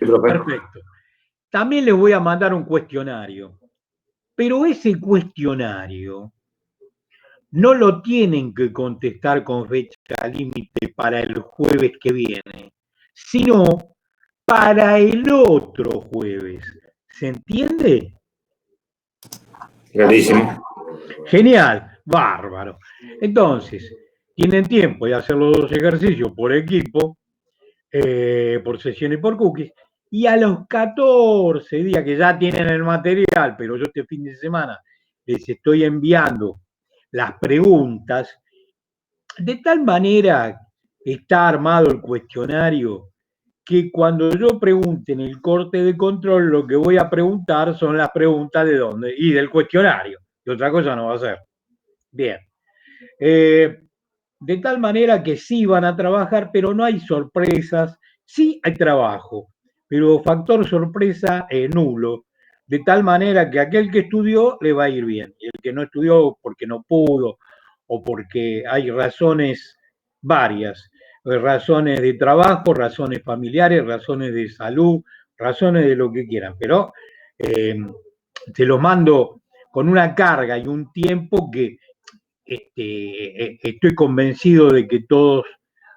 profe. Perfecto. También les voy a mandar un cuestionario, pero ese cuestionario no lo tienen que contestar con fecha límite para el jueves que viene, sino para el otro jueves. ¿Se entiende? Clarísimo. Genial, bárbaro. Entonces, tienen tiempo de hacer los dos ejercicios por equipo, por sesión y por cookies, y a los 14 días que ya tienen el material, pero yo este fin de semana les estoy enviando las preguntas, de tal manera está armado el cuestionario que cuando yo pregunte en el corte de control, lo que voy a preguntar son las preguntas de dónde y del cuestionario, y otra cosa no va a ser. Bien. De tal manera que sí van a trabajar, pero no hay sorpresas, sí hay trabajo, pero factor sorpresa nulo, de tal manera que aquel que estudió le va a ir bien, y el que no estudió porque no pudo o porque hay razones varias, razones de trabajo, razones familiares, razones de salud, razones de lo que quieran, pero eh, se los mando con una carga y un tiempo que estoy convencido de que todos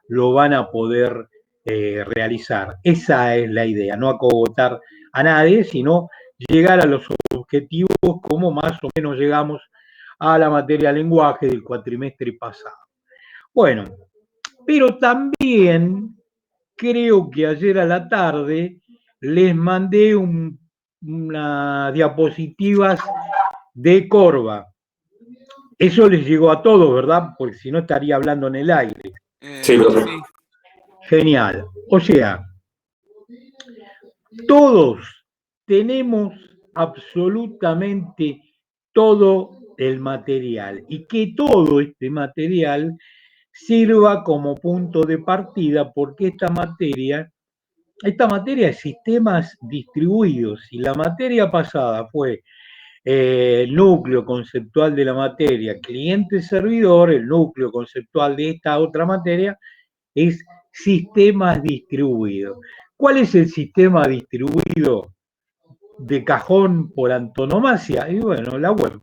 lo van a poder realizar. Esa es la idea, no acogotar a nadie, sino llegar a los objetivos como más o menos llegamos a la materia lenguaje del cuatrimestre pasado. Bueno, pero también creo que ayer a la tarde les mandé unas diapositivas de Corva. Eso les llegó a todos, ¿verdad? Porque si no estaría hablando en el aire. Sí, profe. Sí. Genial. O sea, todos tenemos absolutamente todo el material y que todo este material sirva como punto de partida porque esta materia es sistemas distribuidos y la materia pasada fue el núcleo conceptual de la materia cliente-servidor, el núcleo conceptual de esta otra materia es sistemas distribuidos. ¿Cuál es el sistema distribuido de cajón por antonomasia? Y bueno, la web,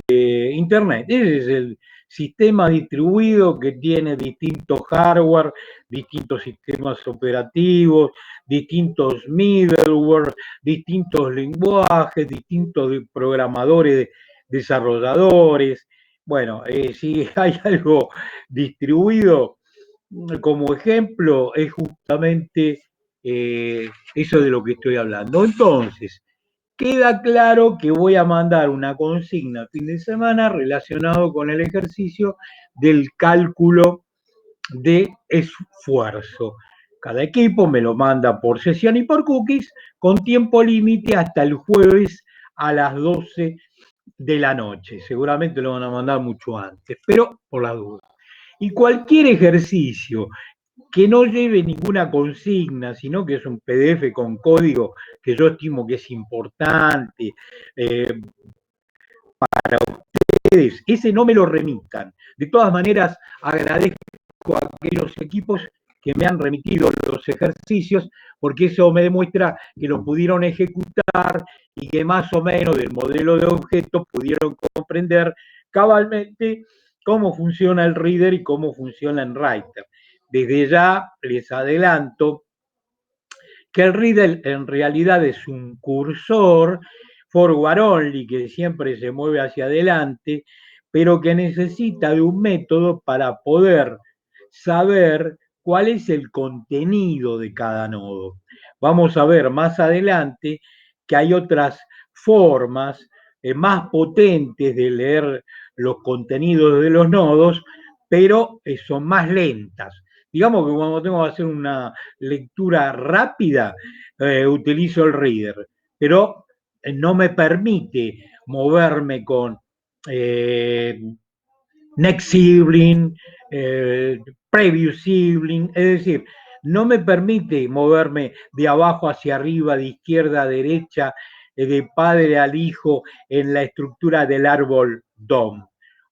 Internet. Ese es el sistema distribuido que tiene distintos hardware, distintos sistemas operativos, distintos middleware, distintos lenguajes, distintos programadores, desarrolladores. Bueno, si hay algo distribuido, como ejemplo, es justamente eso de lo que estoy hablando. Entonces, queda claro que voy a mandar una consigna a fin de semana relacionado con el ejercicio del cálculo de esfuerzo. Cada equipo me lo manda por sesión y por cookies con tiempo límite hasta el jueves a las 12 de la noche. Seguramente lo van a mandar mucho antes, pero por la duda. Y cualquier ejercicio que no lleve ninguna consigna, sino que es un PDF con código que yo estimo que es importante eh, para ustedes, ese no me lo remitan. De todas maneras, agradezco a aquellos equipos que me han remitido los ejercicios, porque eso me demuestra que lo pudieron ejecutar y que más o menos del modelo de objetos pudieron comprender cabalmente cómo funciona el reader y cómo funciona el writer. Desde ya les adelanto que el reader en realidad es un cursor forward only que siempre se mueve hacia adelante, pero que necesita de un método para poder saber cuál es el contenido de cada nodo. Vamos a ver más adelante que hay otras formas más potentes de leer los contenidos de los nodos, pero son más lentas. Digamos que cuando tengo que hacer una lectura rápida, utilizo el reader, pero no me permite moverme con next sibling, previous sibling, es decir, no me permite moverme de abajo hacia arriba, de izquierda a derecha, de padre al hijo en la estructura del árbol DOM.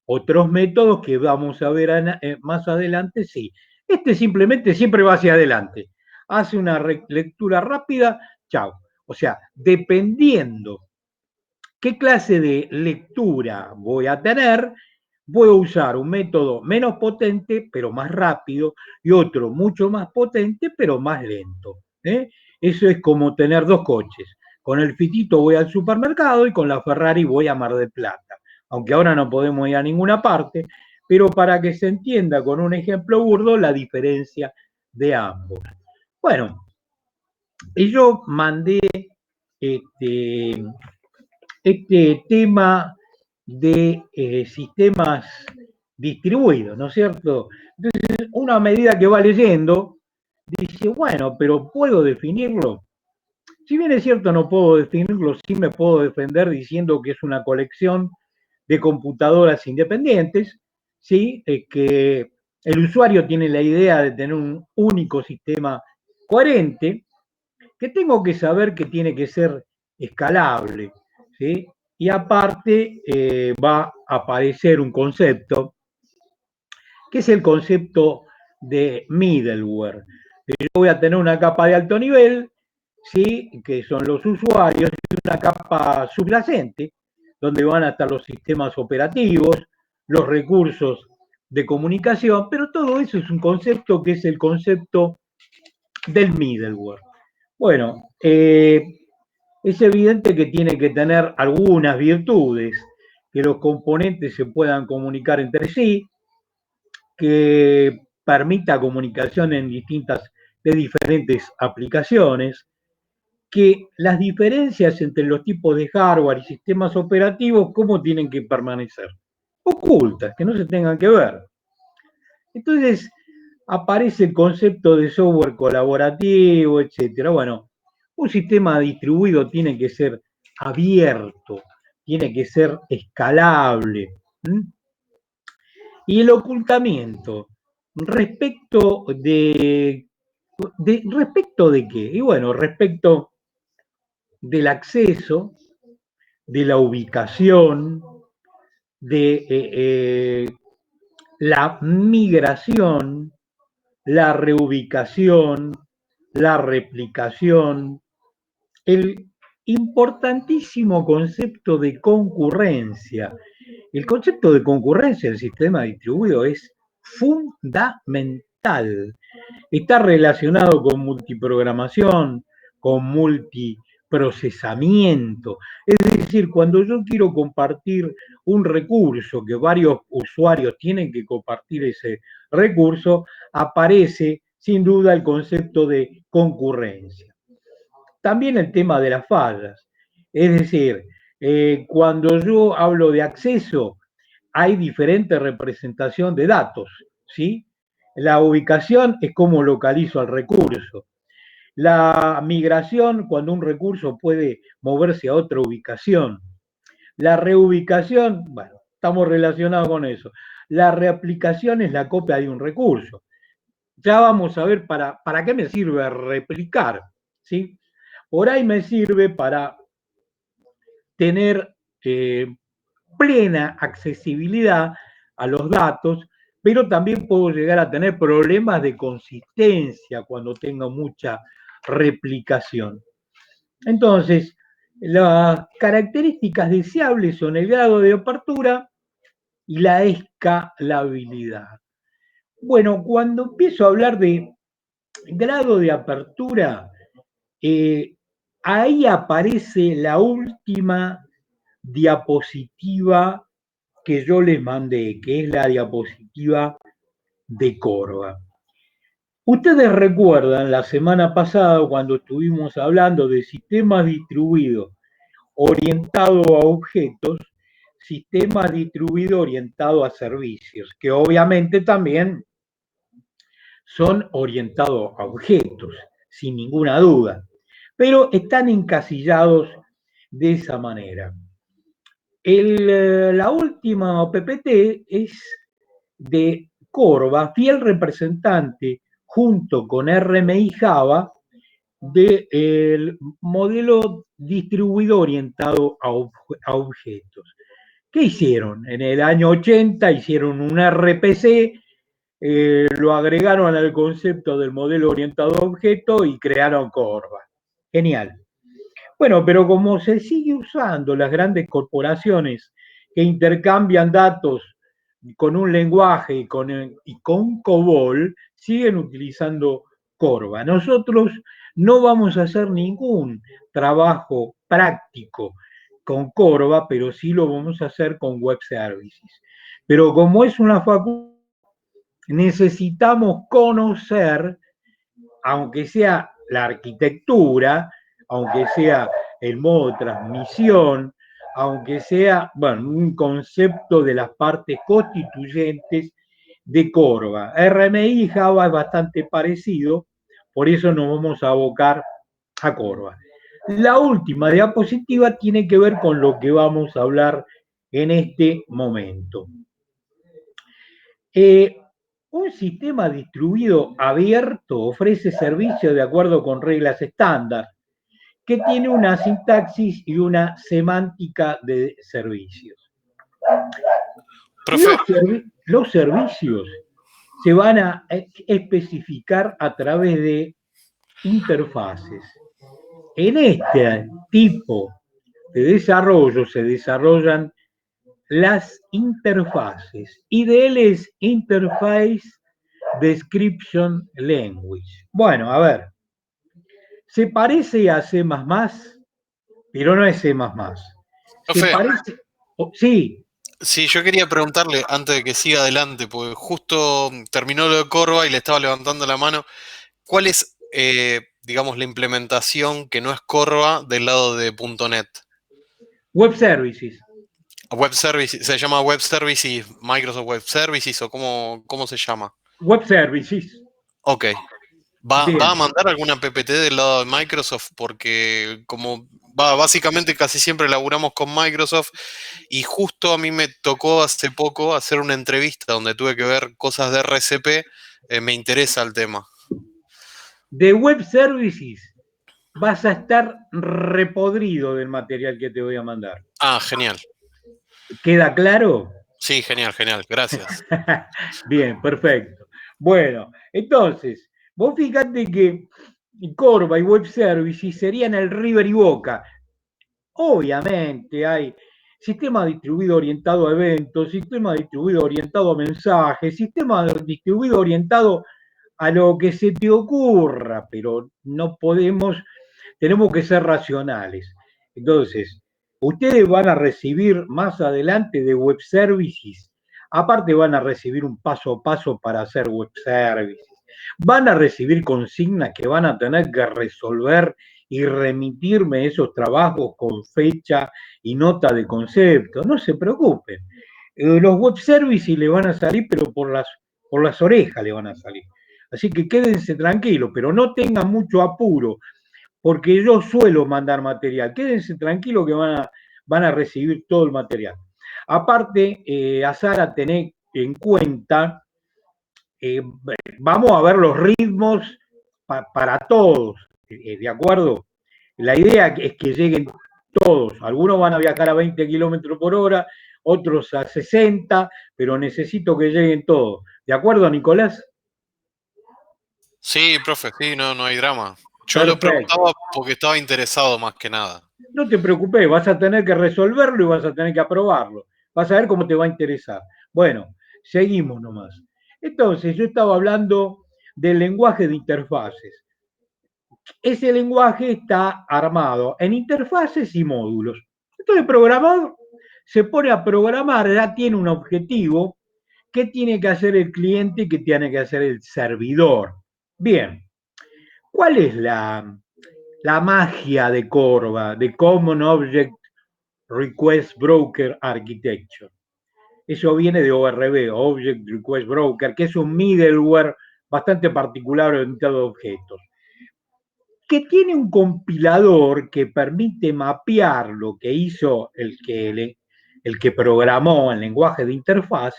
Otros métodos que vamos a ver más adelante, sí. Este simplemente siempre va hacia adelante. hace una lectura rápida, chao. O sea, dependiendo qué clase de lectura voy a tener, voy a usar un método menos potente, pero más rápido, y otro mucho más potente, pero más lento. ¿Eh? Eso es como tener dos coches. Con el Fitito voy al supermercado y con la Ferrari voy a Mar del Plata. Aunque ahora no podemos ir a ninguna parte, pero para que se entienda con un ejemplo burdo la diferencia de ambos. Bueno, y yo mandé este, este tema de sistemas distribuidos, ¿no es cierto? Entonces, una medida que va leyendo, dice, bueno, pero ¿puedo definirlo? Si bien es cierto, no puedo definirlo, sí me puedo defender diciendo que es una colección de computadoras independientes, ¿sí? Que el usuario tiene la idea de tener un único sistema coherente, que tengo que saber que tiene que ser escalable, ¿sí? Y aparte va a aparecer un concepto, que es el concepto de middleware. Yo voy a tener una capa de alto nivel, ¿sí? Que son los usuarios, y una capa subyacente, donde van a estar los sistemas operativos, los recursos de comunicación, pero todo eso es un concepto que es el concepto del middleware. Bueno, es evidente que tiene que tener algunas virtudes, que los componentes se puedan comunicar entre sí, que permita comunicación en de diferentes aplicaciones, que las diferencias entre los tipos de hardware y sistemas operativos, ¿cómo tienen que permanecer? Ocultas, que no se tengan que ver. Entonces, aparece el concepto de software colaborativo, etcétera. Bueno, un sistema distribuido tiene que ser abierto, tiene que ser escalable. ¿Mm? Y el ocultamiento, respecto respecto de qué? Y bueno, respecto del acceso, de la ubicación, de la migración, la reubicación, la replicación, el importantísimo concepto de concurrencia. El concepto de concurrencia del sistema distribuido es fundamental. Está relacionado con multiprogramación, con multiprocesamiento. Es decir, cuando yo quiero compartir un recurso, que varios usuarios tienen que compartir ese recurso, aparece sin duda el concepto de concurrencia. También el tema de las fallas. Es decir, cuando yo hablo de acceso, hay diferente representación de datos, ¿sí? La ubicación es cómo localizo al recurso. La migración, cuando un recurso puede moverse a otra ubicación. La reubicación, bueno, estamos relacionados con eso. La reaplicación es la copia de un recurso. Ya vamos a ver para qué me sirve replicar, ¿sí? Por ahí me sirve para tener plena accesibilidad a los datos, pero también puedo llegar a tener problemas de consistencia cuando tengo mucha replicación. Entonces, las características deseables son el grado de apertura y la escalabilidad. Bueno, cuando empiezo a hablar de grado de apertura, eh, ahí aparece la última diapositiva que yo les mandé, que es la diapositiva de Corva. Ustedes recuerdan la semana pasada cuando estuvimos hablando de sistemas distribuidos orientados a objetos, sistemas distribuidos orientados a servicios, que obviamente también son orientados a objetos, sin ninguna duda, pero están encasillados de esa manera. La última PPT es de Corva, fiel representante junto con RMI Java del modelo distribuido orientado a objetos. ¿Qué hicieron? En el año 80 hicieron un RPC lo agregaron al concepto del modelo orientado a objeto y crearon Corva. Genial. Bueno, pero como se sigue usando las grandes corporaciones que intercambian datos con un lenguaje y con COBOL, siguen utilizando Corva. Nosotros no vamos a hacer ningún trabajo práctico con Corva, pero sí lo vamos a hacer con Web Services. Pero como es una facultad, necesitamos conocer, aunque sea la arquitectura, aunque sea el modo de transmisión, aunque sea, bueno, un concepto de las partes constituyentes de Corva. RMI y Java es bastante parecido, por eso nos vamos a abocar a Corva. La última diapositiva tiene que ver con lo que vamos a hablar en este momento. Un sistema distribuido abierto ofrece servicios de acuerdo con reglas estándar, que tiene una sintaxis y una semántica de servicios. Profe. Los servicios se van a especificar a través de interfaces. En este tipo de desarrollo se desarrollan las interfaces. IDL es Interface Description Language. Bueno, a ver, se parece a C++, pero no es C++. Se Profe, parece... sí. Sí, yo quería preguntarle antes de que siga adelante, porque justo terminó lo de Corva y le estaba levantando la mano. ¿Cuál es, digamos, la implementación que no es Corva del lado de .NET? Web Services. Web Services, ¿se llama Web Services, Microsoft Web Services o cómo se llama? Web Services. Ok. ¿Va a Bien. mandar alguna PPT del lado de Microsoft? Porque como básicamente casi siempre laburamos con Microsoft y justo a mí me tocó hace poco hacer una entrevista donde tuve que ver cosas de RCP, me interesa el tema. De Web Services vas a estar repodrido del material que te voy a mandar. Ah, genial. ¿Queda claro? Sí, genial, gracias. Bien, perfecto. Bueno, entonces, vos fíjate que Corva y Web Services serían el River y Boca. Obviamente hay sistema distribuido orientado a eventos, sistema distribuido orientado a mensajes, sistema distribuido orientado a lo que se te ocurra, pero no podemos, tenemos que ser racionales. Entonces, ustedes van a recibir más adelante de Web Services, aparte van a recibir un paso a paso para hacer Web Services, van a recibir consignas que van a tener que resolver y remitirme esos trabajos con fecha y nota de concepto. No se preocupen. Los web services le van a salir, pero por las orejas le van a salir. Así que quédense tranquilos, pero no tengan mucho apuro, porque yo suelo mandar material. Quédense tranquilos que van a recibir todo el material. Aparte, a Sara, tener en cuenta, vamos a ver los ritmos para todos, ¿de acuerdo? La idea es que lleguen todos. Algunos van a viajar a 20 kilómetros por hora, otros a 60, pero necesito que lleguen todos. ¿De acuerdo, Nicolás? Sí, profe, sí, no hay drama. Yo lo Perfecto. preguntaba porque estaba interesado más que nada. No te preocupes, vas a tener que resolverlo y vas a tener que aprobarlo. Vas a ver cómo te va a interesar. Bueno, seguimos nomás. Entonces, yo estaba hablando del lenguaje de interfaces. Ese lenguaje está armado en interfaces y módulos. Entonces, el programador se pone a programar, ya tiene un objetivo. ¿Qué tiene que hacer el cliente y qué tiene que hacer el servidor? Bien, ¿cuál es la magia de Corva, de Common Object Request Broker Architecture? Eso viene de ORB, Object Request Broker, que es un middleware bastante particular orientado a objetos, que tiene un compilador que permite mapear lo que hizo el que programó el lenguaje de interfaz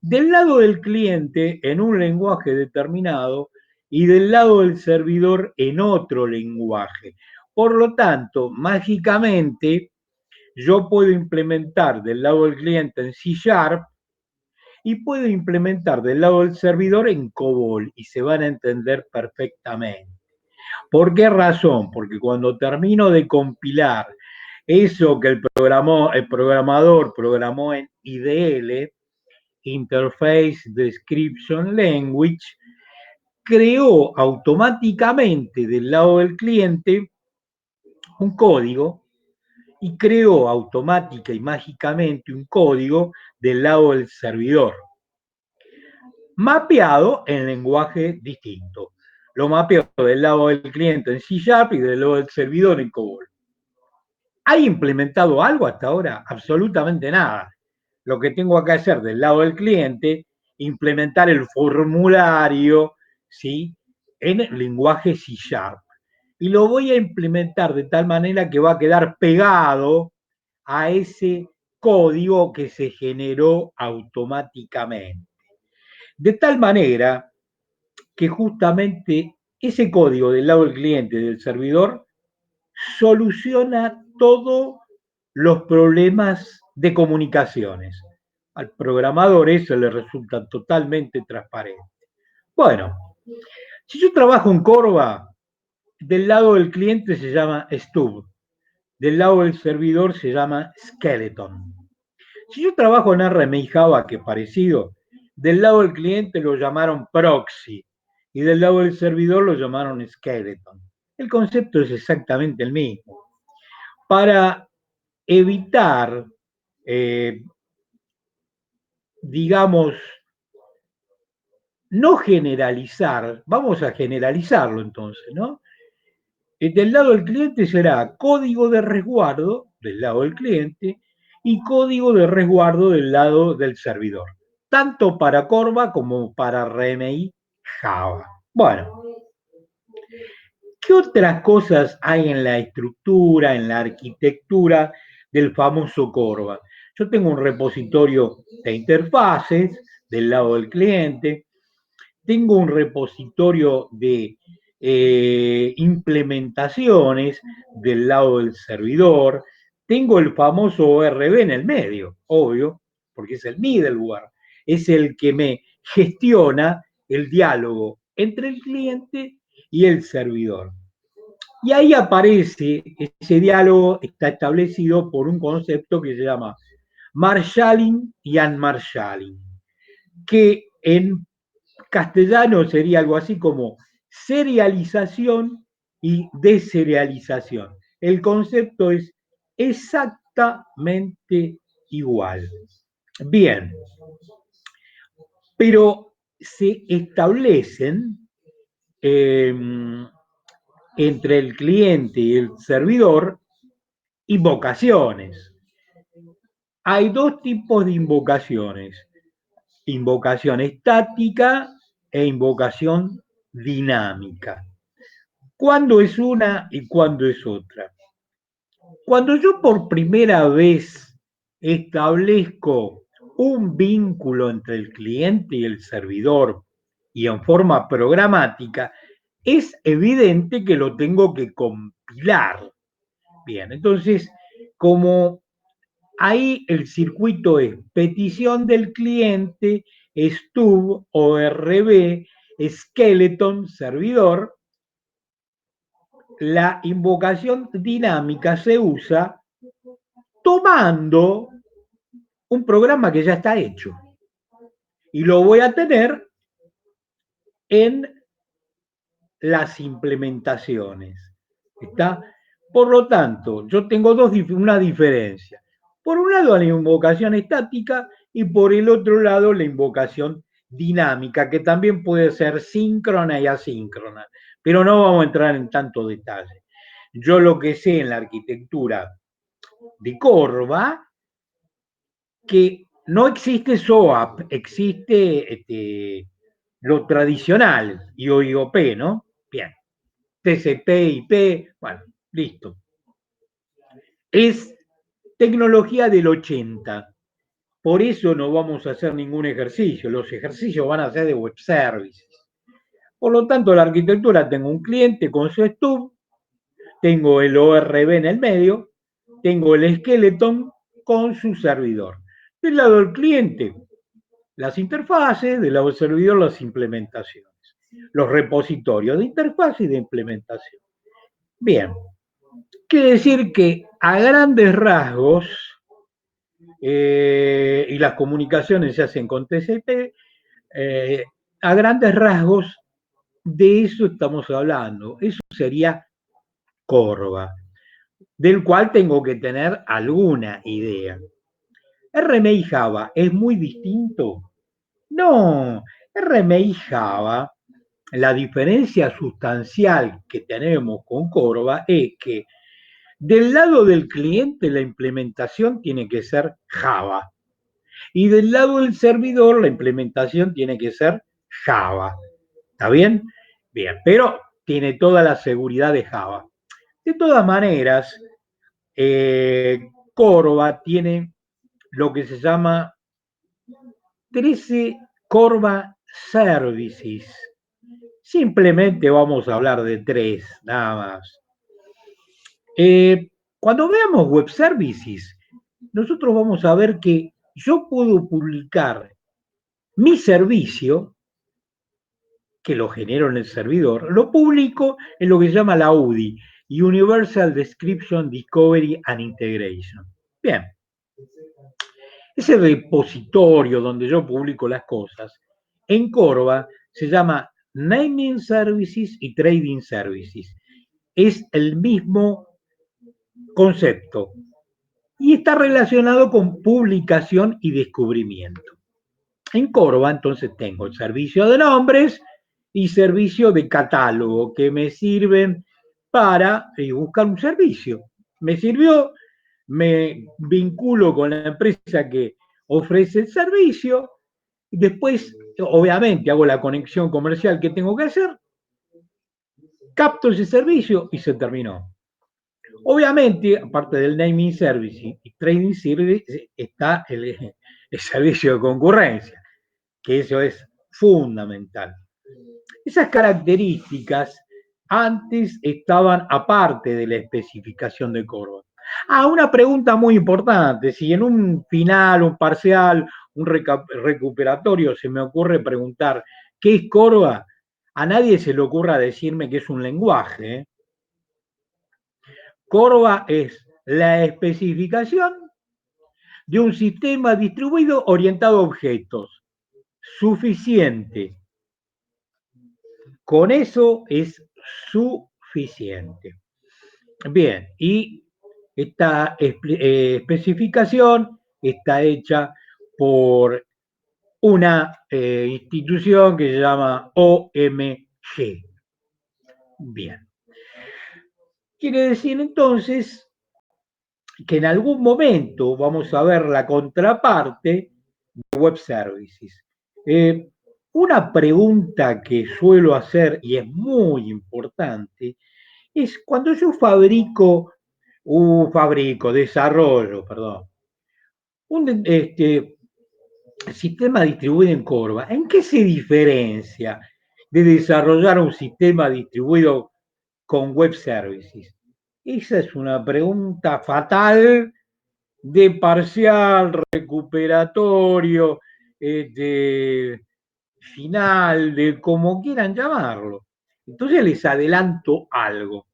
del lado del cliente en un lenguaje determinado y del lado del servidor en otro lenguaje. Por lo tanto, mágicamente, yo puedo implementar del lado del cliente en C# y puedo implementar del lado del servidor en COBOL y se van a entender perfectamente. ¿Por qué razón? Porque cuando termino de compilar eso que el programador programó en IDL, Interface Description Language, creó automáticamente del lado del cliente un código y creó automática y mágicamente un código del lado del servidor, mapeado en lenguaje distinto. Lo mapeo del lado del cliente en C# y del lado del servidor en COBOL. ¿Hay implementado algo hasta ahora? Absolutamente nada. Lo que tengo que hacer del lado del cliente, implementar el formulario, ¿sí? En lenguaje C#. Y lo voy a implementar de tal manera que va a quedar pegado a ese código que se generó automáticamente. De tal manera que justamente ese código del lado del cliente, del servidor, soluciona todos los problemas de comunicaciones. Al programador eso le resulta totalmente transparente. Bueno, si yo trabajo en Corva, del lado del cliente se llama Stub, del lado del servidor se llama Skeleton. Si yo trabajo en RMI Java, que es parecido, del lado del cliente lo llamaron Proxy y del lado del servidor lo llamaron Skeleton. El concepto es exactamente el mismo. Para evitar, digamos, no generalizar, vamos a generalizarlo entonces, ¿no? Del lado del cliente será código de resguardo del lado del cliente y código de resguardo del lado del servidor, tanto para Corva como para RMI Java. Bueno, ¿qué otras cosas hay en la estructura, en la arquitectura del famoso Corva? Yo tengo un repositorio de interfaces del lado del cliente, tengo un repositorio de implementaciones del lado del servidor, tengo el famoso ORB en el medio, obvio, porque es el middleware, es el que me gestiona el diálogo entre el cliente y el servidor. Y ahí aparece, ese diálogo está establecido por un concepto que se llama marshalling y unmarshalling, que en castellano sería algo así como serialización y deserialización. El concepto es exactamente igual. Bien, pero se establecen entre el cliente y el servidor invocaciones. Hay dos tipos de invocaciones: invocación estática e invocación dinámica. ¿Cuándo es una y cuándo es otra? Cuando yo por primera vez establezco un vínculo entre el cliente y el servidor y en forma programática, es evidente que lo tengo que compilar. Bien, entonces, como ahí el circuito es petición del cliente, stub, ORB, skeleton, servidor, la invocación dinámica se usa tomando un programa que ya está hecho y lo voy a tener en las implementaciones. ¿Está? Por lo tanto, yo tengo una diferencia. Por un lado la invocación estática y por el otro lado la invocación dinámica, que también puede ser síncrona y asíncrona, pero no vamos a entrar en tanto detalle. Yo lo que sé en la arquitectura de Corva, que no existe SOAP, existe lo tradicional, IOIOP, ¿no? Bien. TCP, IP, bueno, listo. Es tecnología del 80. Por eso no vamos a hacer ningún ejercicio. Los ejercicios van a ser de web services. Por lo tanto, la arquitectura, tengo un cliente con su stub, tengo el ORB en el medio, tengo el skeleton con su servidor. Del lado del cliente, las interfaces, del lado del servidor las implementaciones, los repositorios de interfaz y de implementación. Bien, quiere decir que a grandes rasgos, y las comunicaciones se hacen con TCP, a grandes rasgos de eso estamos hablando. Eso sería Corva, del cual tengo que tener alguna idea. RMI Java es muy distinto. No, RMI Java, la diferencia sustancial que tenemos con Corva es que del lado del cliente la implementación tiene que ser Java y del lado del servidor la implementación tiene que ser Java. ¿Está bien? Bien, pero tiene toda la seguridad de Java. De todas maneras, Corva tiene lo que se llama 13 Corva Services. Simplemente vamos a hablar de 3, nada más. Cuando veamos Web Services, nosotros vamos a ver que yo puedo publicar mi servicio, que lo genero en el servidor, lo publico en lo que se llama la UDI, Universal Description, Discovery and Integration. Bien, ese repositorio donde yo publico las cosas, en Corva se llama Naming Services y Trading Services. Es el mismo concepto y está relacionado con publicación y descubrimiento. En Corva entonces tengo el servicio de nombres y servicio de catálogo que me sirven para buscar un servicio. Me sirvió, me vinculo con la empresa que ofrece el servicio y después, obviamente, hago la conexión comercial que tengo que hacer, capto ese servicio y se terminó. Obviamente, aparte del naming service y trading service, está el servicio de concurrencia, que eso es fundamental. Esas características antes estaban aparte de la especificación de Corva. Una pregunta muy importante, si en un final, un parcial, un recuperatorio se me ocurre preguntar ¿qué es Corva? A nadie se le ocurra decirme que es un lenguaje, ¿eh? Corva es la especificación de un sistema distribuido orientado a objetos. Suficiente. Con eso es suficiente. Bien, y esta especificación está hecha por una institución que se llama OMG. Bien. Quiere decir entonces que en algún momento vamos a ver la contraparte de Web Services. Una pregunta que suelo hacer y es muy importante es cuando yo desarrollo, perdón, un sistema distribuido en Corva, ¿en qué se diferencia de desarrollar un sistema distribuido con Web Services? Esa es una pregunta fatal de parcial, recuperatorio, de final, de como quieran llamarlo. Entonces les adelanto algo.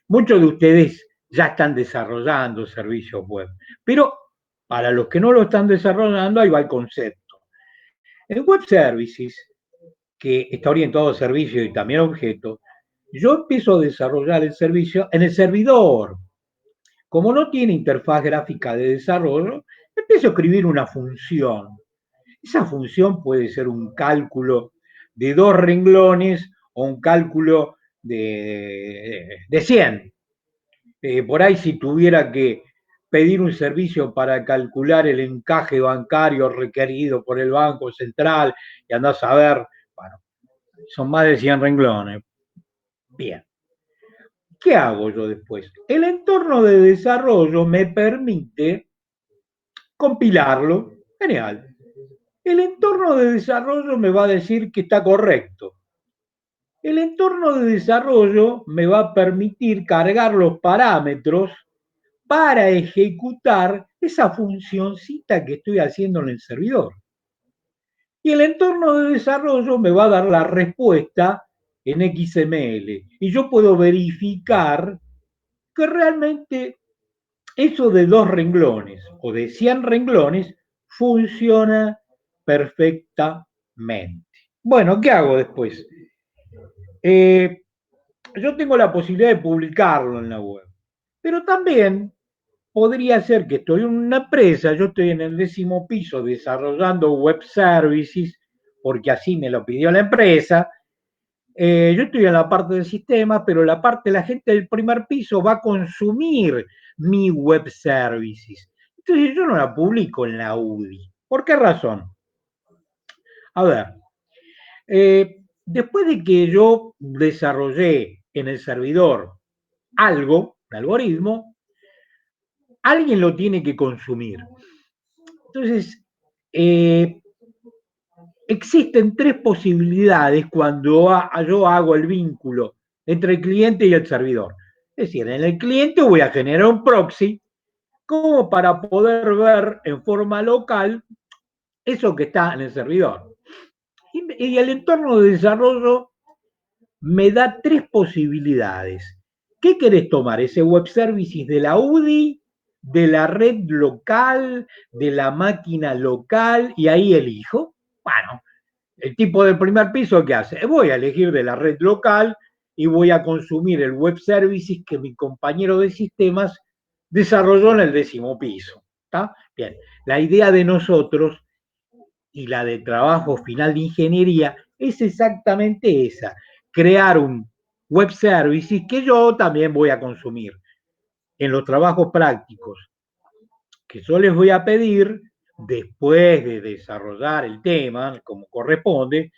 Muchos de ustedes ya están desarrollando servicios web, pero para los que no lo están desarrollando, ahí va el concepto. En Web Services, que está orientado a servicios y también a objetos, yo empiezo a desarrollar el servicio en el servidor. Como no tiene interfaz gráfica de desarrollo, empiezo a escribir una función. Esa función puede ser un cálculo de 2 renglones o un cálculo de 100. Por ahí si tuviera que pedir un servicio para calcular el encaje bancario requerido por el Banco Central y andás a ver, bueno, son más de 100 renglones. Bien. ¿Qué hago yo después? El entorno de desarrollo me permite compilarlo. Genial. El entorno de desarrollo me va a decir que está correcto. El entorno de desarrollo me va a permitir cargar los parámetros para ejecutar esa funcioncita que estoy haciendo en el servidor. Y el entorno de desarrollo me va a dar la respuesta en XML. Y yo puedo verificar que realmente eso de 2 renglones o de 100 renglones funciona perfectamente. Bueno, ¿qué hago después? Yo tengo la posibilidad de publicarlo en la web, pero también podría ser que estoy en una empresa, yo estoy en el 10º piso desarrollando web services, porque así me lo pidió la empresa. Yo estoy en la parte del sistema, pero la gente del primer piso va a consumir mi web services. Entonces yo no la publico en la UDI. ¿Por qué razón? A ver, después de que yo desarrollé en el servidor algo, un algoritmo, alguien lo tiene que consumir. Entonces, eh, existen 3 posibilidades cuando yo hago el vínculo entre el cliente y el servidor. Es decir, en el cliente voy a generar un proxy como para poder ver en forma local eso que está en el servidor. Y el entorno de desarrollo me da 3 posibilidades. ¿Qué querés tomar? ¿Ese web services de la UDI, de la red local, de la máquina local? Y ahí elijo. Bueno, el tipo del primer piso, ¿qué hace? Voy a elegir de la red local y voy a consumir el web services que mi compañero de sistemas desarrolló en el 10º piso. ¿Está? Bien, la idea de nosotros y la de trabajo final de ingeniería es exactamente esa, crear un web services que yo también voy a consumir en los trabajos prácticos que yo les voy a pedir después de desarrollar el tema como corresponde,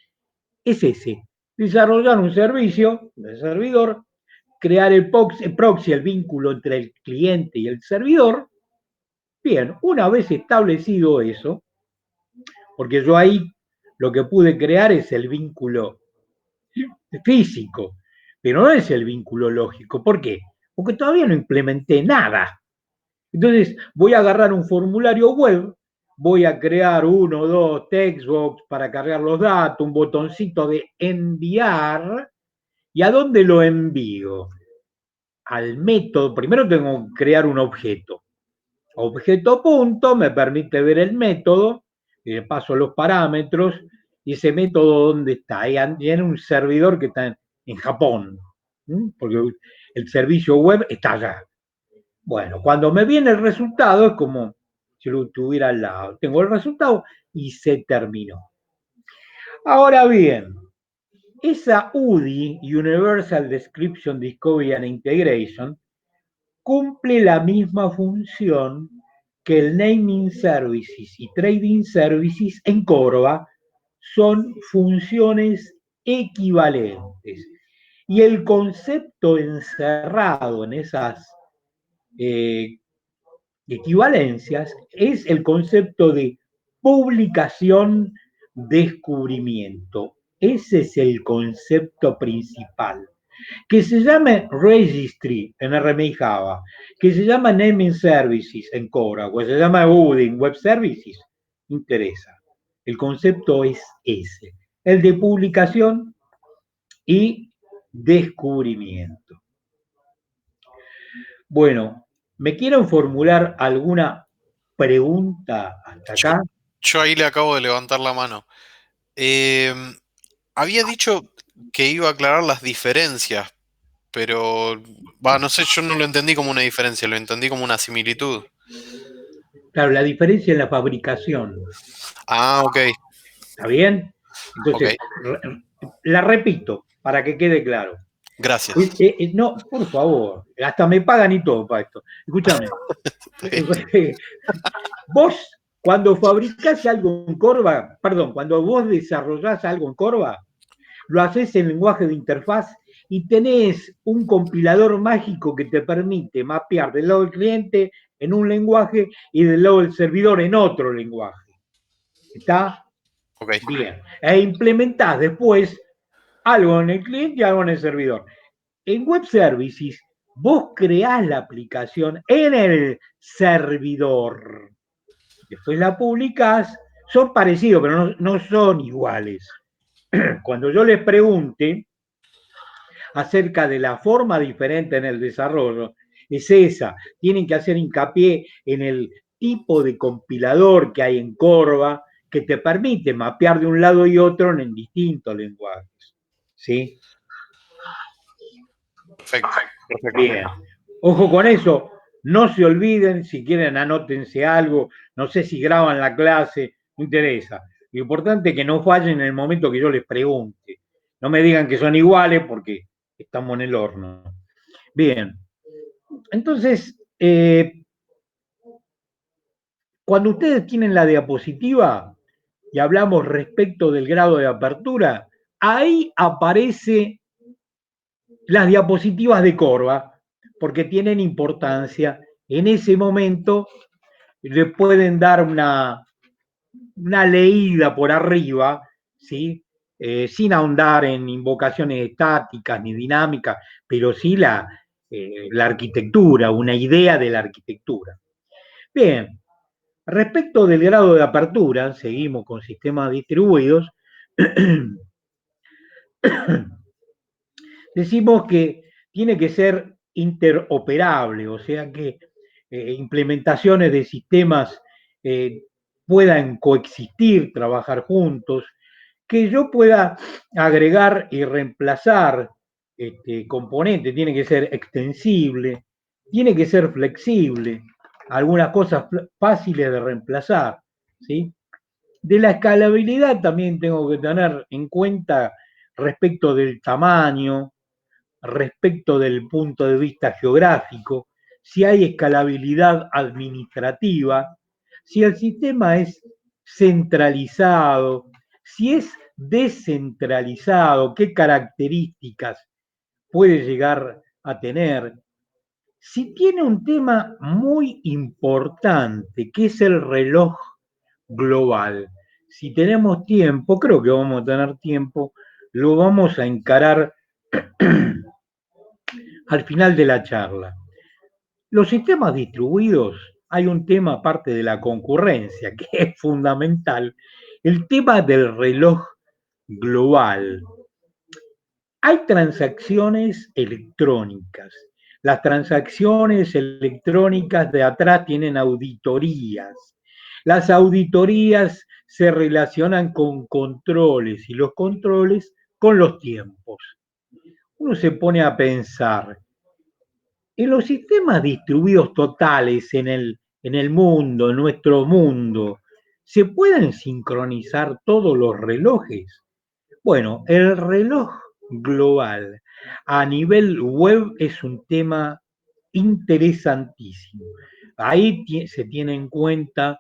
es ese, desarrollar un servicio del servidor, crear el proxy, el vínculo entre el cliente y el servidor. Bien, una vez establecido eso, porque yo ahí lo que pude crear es el vínculo físico, pero no es el vínculo lógico. ¿Por qué? Porque todavía no implementé nada. Entonces, voy a agarrar un formulario web, voy a crear 1 o 2 textbox para cargar los datos, un botoncito de enviar. ¿Y a dónde lo envío? Al método. Primero tengo que crear un objeto. Objeto punto me permite ver el método, y le paso los parámetros, y ese método dónde está. Y en un servidor que está en Japón, porque el servicio web está allá. Bueno, cuando me viene el resultado es como si lo tuviera al lado. Tengo el resultado y se terminó. Ahora bien, esa UDI, Universal Description Discovery and Integration, cumple la misma función que el Naming Services y Trading Services en Corva, son funciones equivalentes. Y el concepto encerrado en esas eh, equivalencias es el concepto de publicación-descubrimiento. Ese es el concepto principal. Que se llame Registry en RMI Java, que se llama Naming Services en Cora, o se llama Udin Web Services, interesa. El concepto es ese, el de publicación y descubrimiento. Bueno, ¿me quieren formular alguna pregunta hasta Yo, acá? yo ahí le acabo de levantar la mano. Había dicho que iba a aclarar las diferencias, pero no sé, yo no lo entendí como una diferencia, lo entendí como una similitud. Claro, la diferencia en la fabricación, Ah, ok, ¿está bien? ok, Entonces, la repito para que quede claro. gracias. No, por favor, hasta me pagan y todo para esto. Escúchame, Está bien. vos cuando fabricás algo en Corva, perdón, cuando vos desarrollás algo en Corva, lo haces en lenguaje de interfaz y tenés un compilador mágico que te permite mapear del lado del cliente en un lenguaje y del lado del servidor en otro lenguaje. ¿Está? Ok, Bien. E implementás después algo en el cliente y algo en el servidor. En Web Services, vos creás la aplicación en el servidor. Después la publicás son parecidos, pero no son iguales. Cuando yo les pregunte acerca de la forma diferente en el desarrollo, es esa. Tienen que hacer hincapié en el tipo de compilador que hay en Corva que te permite mapear de un lado y otro en distintos lenguajes. ¿Sí? Perfecto, perfecto. Bien. Ojo con eso. No se olviden, si quieren anótense algo, no sé si graban la clase, no interesa. Lo importante es que no fallen en el momento que yo les pregunte. No me digan que son iguales porque estamos en el horno. Bien, entonces, cuando ustedes tienen la diapositiva y hablamos respecto del grado de apertura, ahí aparece las diapositivas de Corva, porque tienen importancia. En ese momento le pueden dar una leída por arriba, ¿sí? Sin ahondar en invocaciones estáticas ni dinámicas, pero sí la arquitectura, una idea de la arquitectura. Bien, respecto del grado de apertura, seguimos con sistemas distribuidos, decimos que tiene que ser interoperable, o sea que implementaciones de sistemas eh, puedan coexistir, trabajar juntos, que yo pueda agregar y reemplazar componentes, tiene que ser extensible, tiene que ser flexible, algunas cosas fáciles de reemplazar, ¿sí? De la escalabilidad también tengo que tener en cuenta respecto del tamaño, respecto del punto de vista geográfico, si hay escalabilidad administrativa, si el sistema es centralizado, si es descentralizado, qué características puede llegar a tener, si tiene un tema muy importante, que es el reloj global. Si tenemos tiempo, creo que vamos a tener tiempo, lo vamos a encarar al final de la charla. Los sistemas distribuidos, hay un tema aparte de la concurrencia, que es fundamental, el tema del reloj global. Hay transacciones electrónicas. Las transacciones electrónicas de atrás tienen auditorías. Las auditorías se relacionan con controles y los controles con los tiempos. Uno se pone a pensar, en los sistemas distribuidos totales en el mundo, en nuestro mundo, ¿se pueden sincronizar todos los relojes? Bueno, el reloj global a nivel web es un tema interesantísimo. Ahí se tiene en cuenta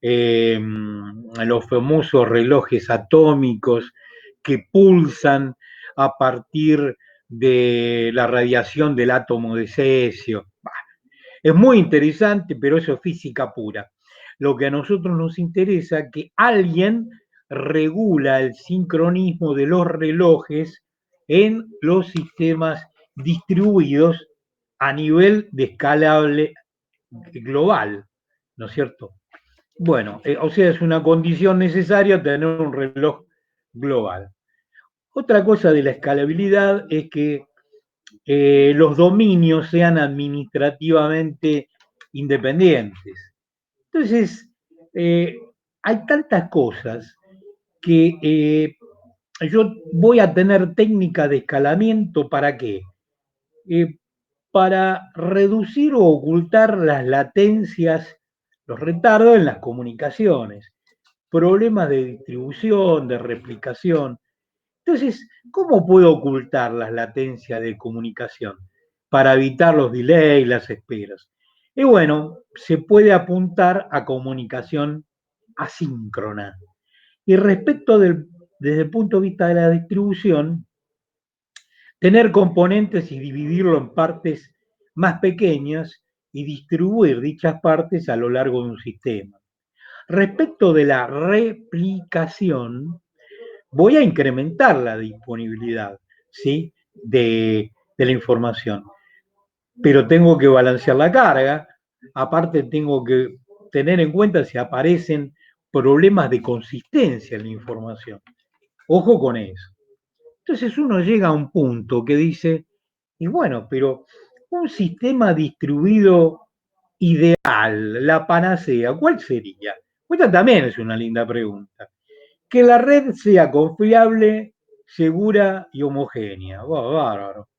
los famosos relojes atómicos que pulsan a partir de la radiación del átomo de cesio. Es muy interesante, pero eso es física pura. Lo que a nosotros nos interesa es que alguien regula el sincronismo de los relojes en los sistemas distribuidos a nivel de escalable global, ¿no es cierto? Bueno, o sea, es una condición necesaria tener un reloj global. Otra cosa de la escalabilidad es que los dominios sean administrativamente independientes. Entonces, hay tantas cosas que yo voy a tener técnica de escalamiento para qué? Eh, para reducir o ocultar las latencias, los retardos en las comunicaciones, problemas de distribución, de replicación. Entonces, ¿cómo puedo ocultar las latencias de comunicación para evitar los delays, las esperas? Y bueno, se puede apuntar a comunicación asíncrona. Y desde el punto de vista de la distribución, tener componentes y dividirlo en partes más pequeñas y distribuir dichas partes a lo largo de un sistema. Respecto de la replicación, voy a incrementar la disponibilidad, ¿sí? de la información, pero tengo que balancear la carga, aparte tengo que tener en cuenta si aparecen problemas de consistencia en la información. Ojo con eso. Entonces uno llega a un punto que dice, y bueno, pero un sistema distribuido ideal, la panacea, ¿cuál sería? Esta también es una linda pregunta. Que la red sea confiable, segura y homogénea. Oh, bárbaro.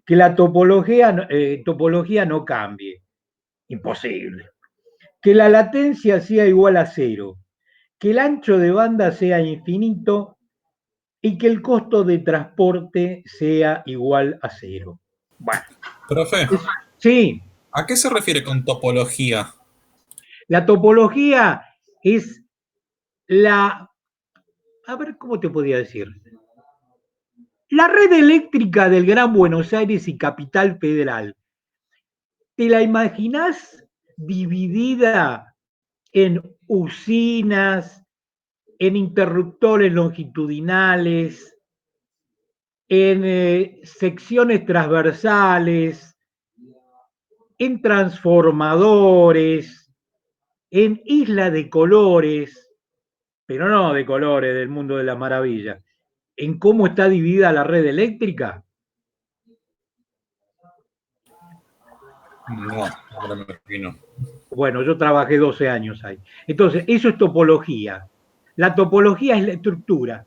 Que la topología no cambie. Imposible. Que la latencia sea igual a cero. Que el ancho de banda sea infinito y que el costo de transporte sea igual a cero. Bueno, Profe, sí, ¿a qué se refiere con topología? la topología es la, a ver, ¿cómo te podría decir? La red eléctrica del Gran Buenos Aires y Capital Federal. ¿Te la imaginás dividida en usinas, en interruptores longitudinales, en secciones transversales, en transformadores, en isla de colores, pero no de colores del mundo de las maravillas, en cómo está dividida la red eléctrica? No, ahora me imagino. Bueno, yo trabajé 12 años ahí. Entonces, eso es topología. La topología es la estructura.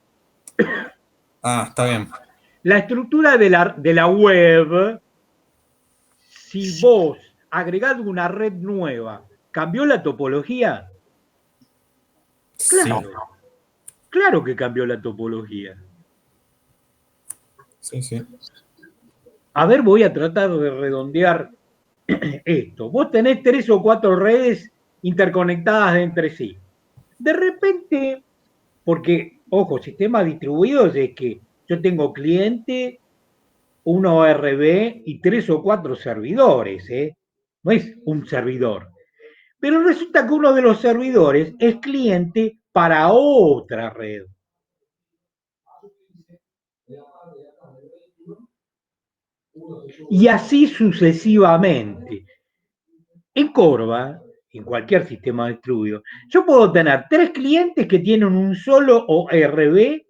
Ah, está bien. La estructura de la web, si vos agregás una red nueva, ¿cambió la topología? Sí, Claro, claro que cambió la topología. sí, sí. A ver, voy a tratar de redondear esto. Vos tenés 3 o 4 redes interconectadas entre sí. De repente, porque, ojo, sistemas distribuidos es que yo tengo cliente, un ORB y 3 o 4 servidores, ¿eh? No es un servidor. Pero resulta que uno de los servidores es cliente para otra red. Y así sucesivamente. En Corva, en cualquier sistema distribuido, yo puedo tener 3 clientes que tienen un solo ORB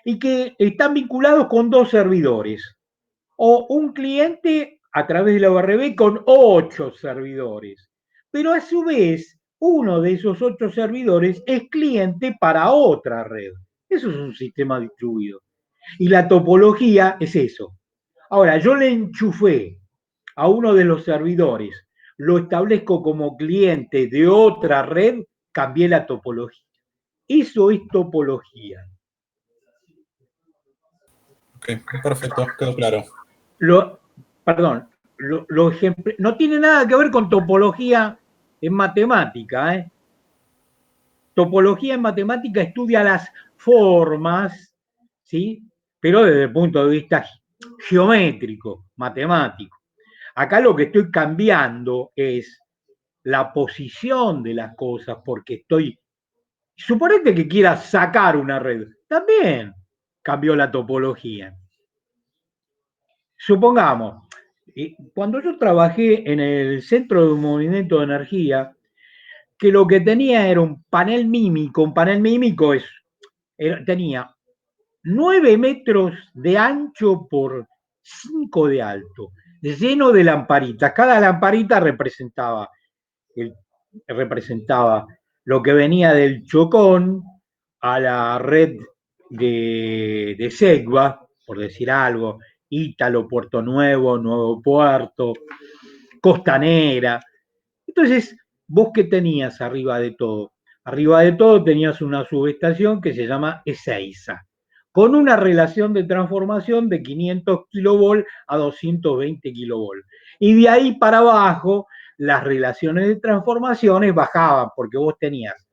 y que están vinculados con 2 servidores. O un cliente a través de la ORB con 8 servidores. Pero a su vez, uno de esos 8 servidores es cliente para otra red. Eso es un sistema distribuido. Y la topología es eso. Ahora, yo le enchufé a uno de los servidores, lo establezco como cliente de otra red, cambié la topología. Eso es topología. Ok, perfecto, quedó claro. Lo, perdón, no tiene nada que ver con topología en matemática. Topología en matemática estudia las formas, ¿sí? Pero desde el punto de vista geométrico, matemático. Acá lo que estoy cambiando es la posición de las cosas porque estoy... Suponete que quieras sacar una red, también cambió la topología. Supongamos, cuando yo trabajé en el Centro de Movimiento de Energía, que lo que tenía era un panel mímico tenía 9 metros de ancho por 5 de alto, lleno de lamparitas. Cada lamparita el, representaba lo que venía del Chocón a la red de Segua, por decir algo, Ítalo, Puerto Nuevo, Nuevo Puerto, Costanera. Entonces, ¿vos qué tenías arriba de todo? Arriba de todo tenías una subestación que se llama Ezeiza, con una relación de transformación de 500 kilovolt a 220 kilovolt. Y de ahí para abajo, las relaciones de transformaciones bajaban, porque vos tenías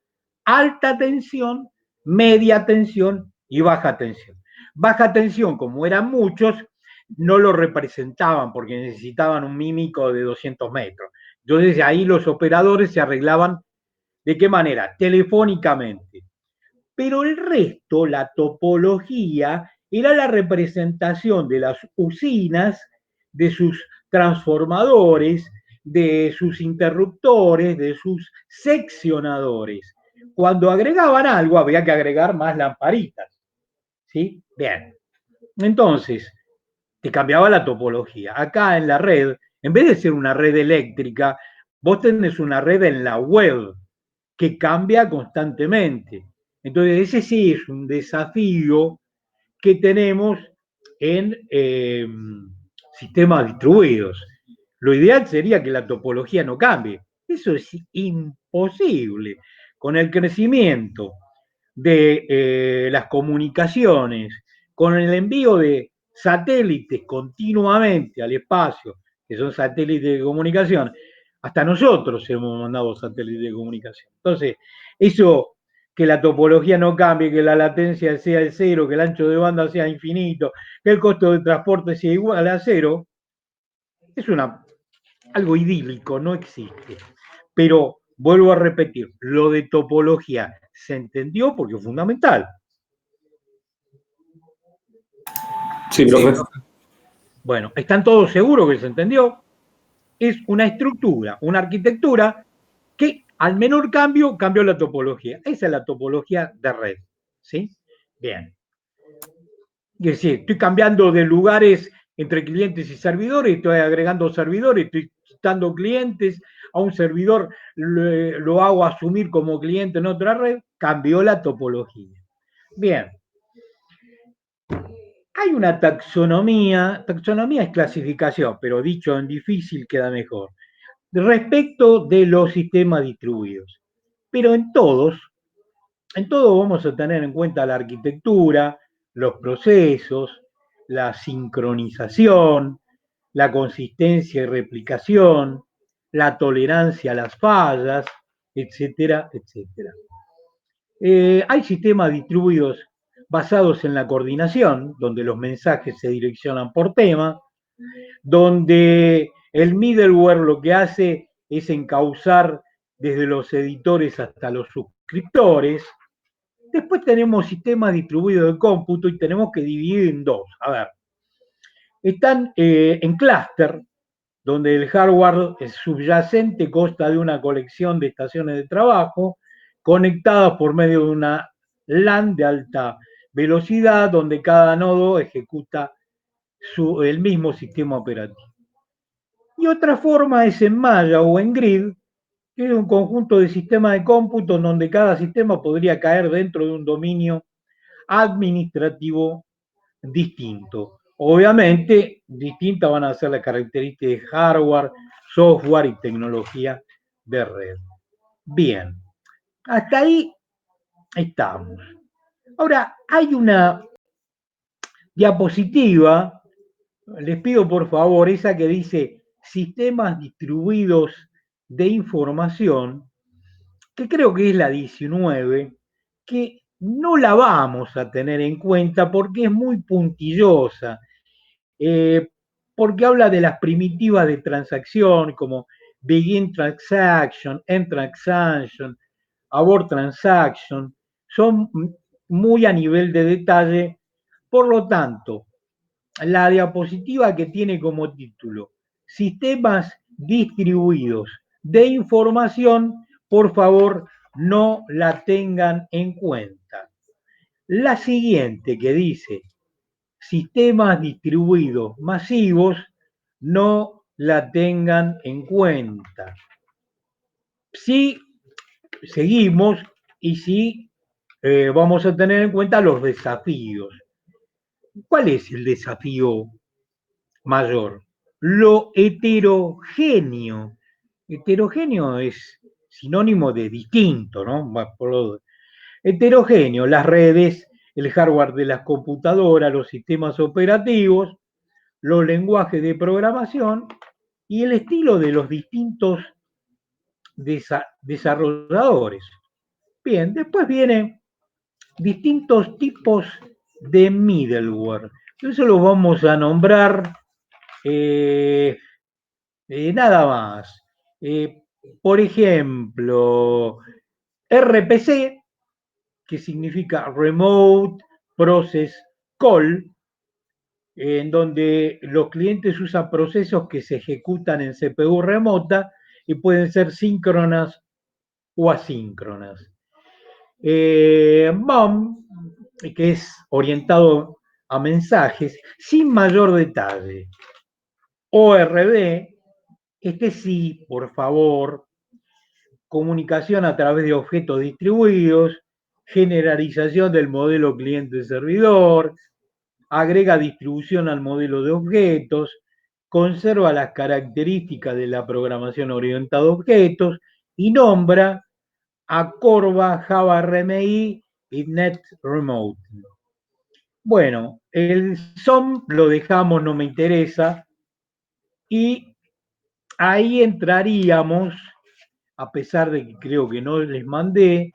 alta tensión, media tensión y baja tensión. Baja tensión, como eran muchos, no lo representaban porque necesitaban un mímico de 200 metros. Entonces ahí los operadores se arreglaban ¿de qué manera? Telefónicamente. Pero el resto, la topología, era la representación de las usinas, de sus transformadores, de sus interruptores, de sus seccionadores. cuando agregaban algo había que agregar más lamparitas, ¿sí? Bien. Entonces, te cambiaba la topología. Acá en la red, en vez de ser una red eléctrica, vos tenés una red en la web que cambia constantemente. Entonces, ese sí es un desafío que tenemos en sistemas distribuidos. Lo ideal sería que la topología no cambie. Eso es imposible. Con el crecimiento de las comunicaciones, con el envío de satélites continuamente al espacio, que son satélites de comunicación, hasta nosotros hemos mandado satélites de comunicación. Entonces, eso, que la topología no cambie, que la latencia sea el cero, que el ancho de banda sea infinito, que el costo de transporte sea igual a cero, es algo idílico, no existe. Pero vuelvo a repetir, lo de topología se entendió porque es fundamental. Sí, profe. Bueno, ¿están todos seguros que se entendió? Es una estructura, una arquitectura que al menor cambio cambió la topología. Esa es la topología de red. ¿Sí? Bien. Es decir, estoy cambiando de lugares entre clientes y servidores, estoy agregando servidores, estoy quitando clientes, a un servidor lo hago asumir como cliente en otra red, cambió la topología. Bien. Hay una taxonomía es clasificación, pero dicho en difícil queda mejor, respecto de los sistemas distribuidos. Pero en todo vamos a tener en cuenta la arquitectura, los procesos, la sincronización, la consistencia y replicación, la tolerancia a las fallas, etcétera, etcétera. Hay sistemas distribuidos basados en la coordinación, donde los mensajes se direccionan por tema, donde el middleware lo que hace es encauzar desde los editores hasta los suscriptores. Después tenemos sistemas distribuidos de cómputo y tenemos que dividir en dos. A ver, están en clúster, donde el hardware subyacente consta de una colección de estaciones de trabajo conectadas por medio de una LAN de alta velocidad, donde cada nodo ejecuta el mismo sistema operativo. Y otra forma es en malla o en grid, que es un conjunto de sistemas de cómputo donde cada sistema podría caer dentro de un dominio administrativo distinto. Obviamente, distintas van a ser las características de hardware, software y tecnología de red. Bien, hasta ahí estamos. Ahora, hay una diapositiva, les pido por favor, esa que dice sistemas distribuidos de información, que creo que es la 19, que no la vamos a tener en cuenta porque es muy puntillosa, porque habla de las primitivas de transacción como begin transaction, end transaction, abort transaction, son muy a nivel de detalle, por lo tanto, la diapositiva que tiene como título sistemas distribuidos de información, por favor, no la tengan en cuenta. La siguiente que dice sistemas distribuidos masivos, no la tengan en cuenta. Si seguimos y si vamos a tener en cuenta los desafíos. ¿Cuál es el desafío mayor? Lo heterogéneo. Heterogéneo es sinónimo de distinto, ¿no? Heterogéneo, las redes, el hardware de las computadoras, los sistemas operativos, los lenguajes de programación y el estilo de los distintos desarrolladores. Bien, después vienen distintos tipos de middleware. Eso lo vamos a nombrar nada más. Por ejemplo, RPC, que significa Remote Process Call, en donde los clientes usan procesos que se ejecutan en CPU remota y pueden ser síncronas o asíncronas. BOM, que es orientado a mensajes, sin mayor detalle. ORD, este sí, por favor, comunicación a través de objetos distribuidos, generalización del modelo cliente-servidor, agrega distribución al modelo de objetos, conserva las características de la programación orientada a objetos y nombra a Corva, Java RMI y Net Remote. Bueno, el SOM lo dejamos, no me interesa, y ahí entraríamos, a pesar de que creo que no les mandé,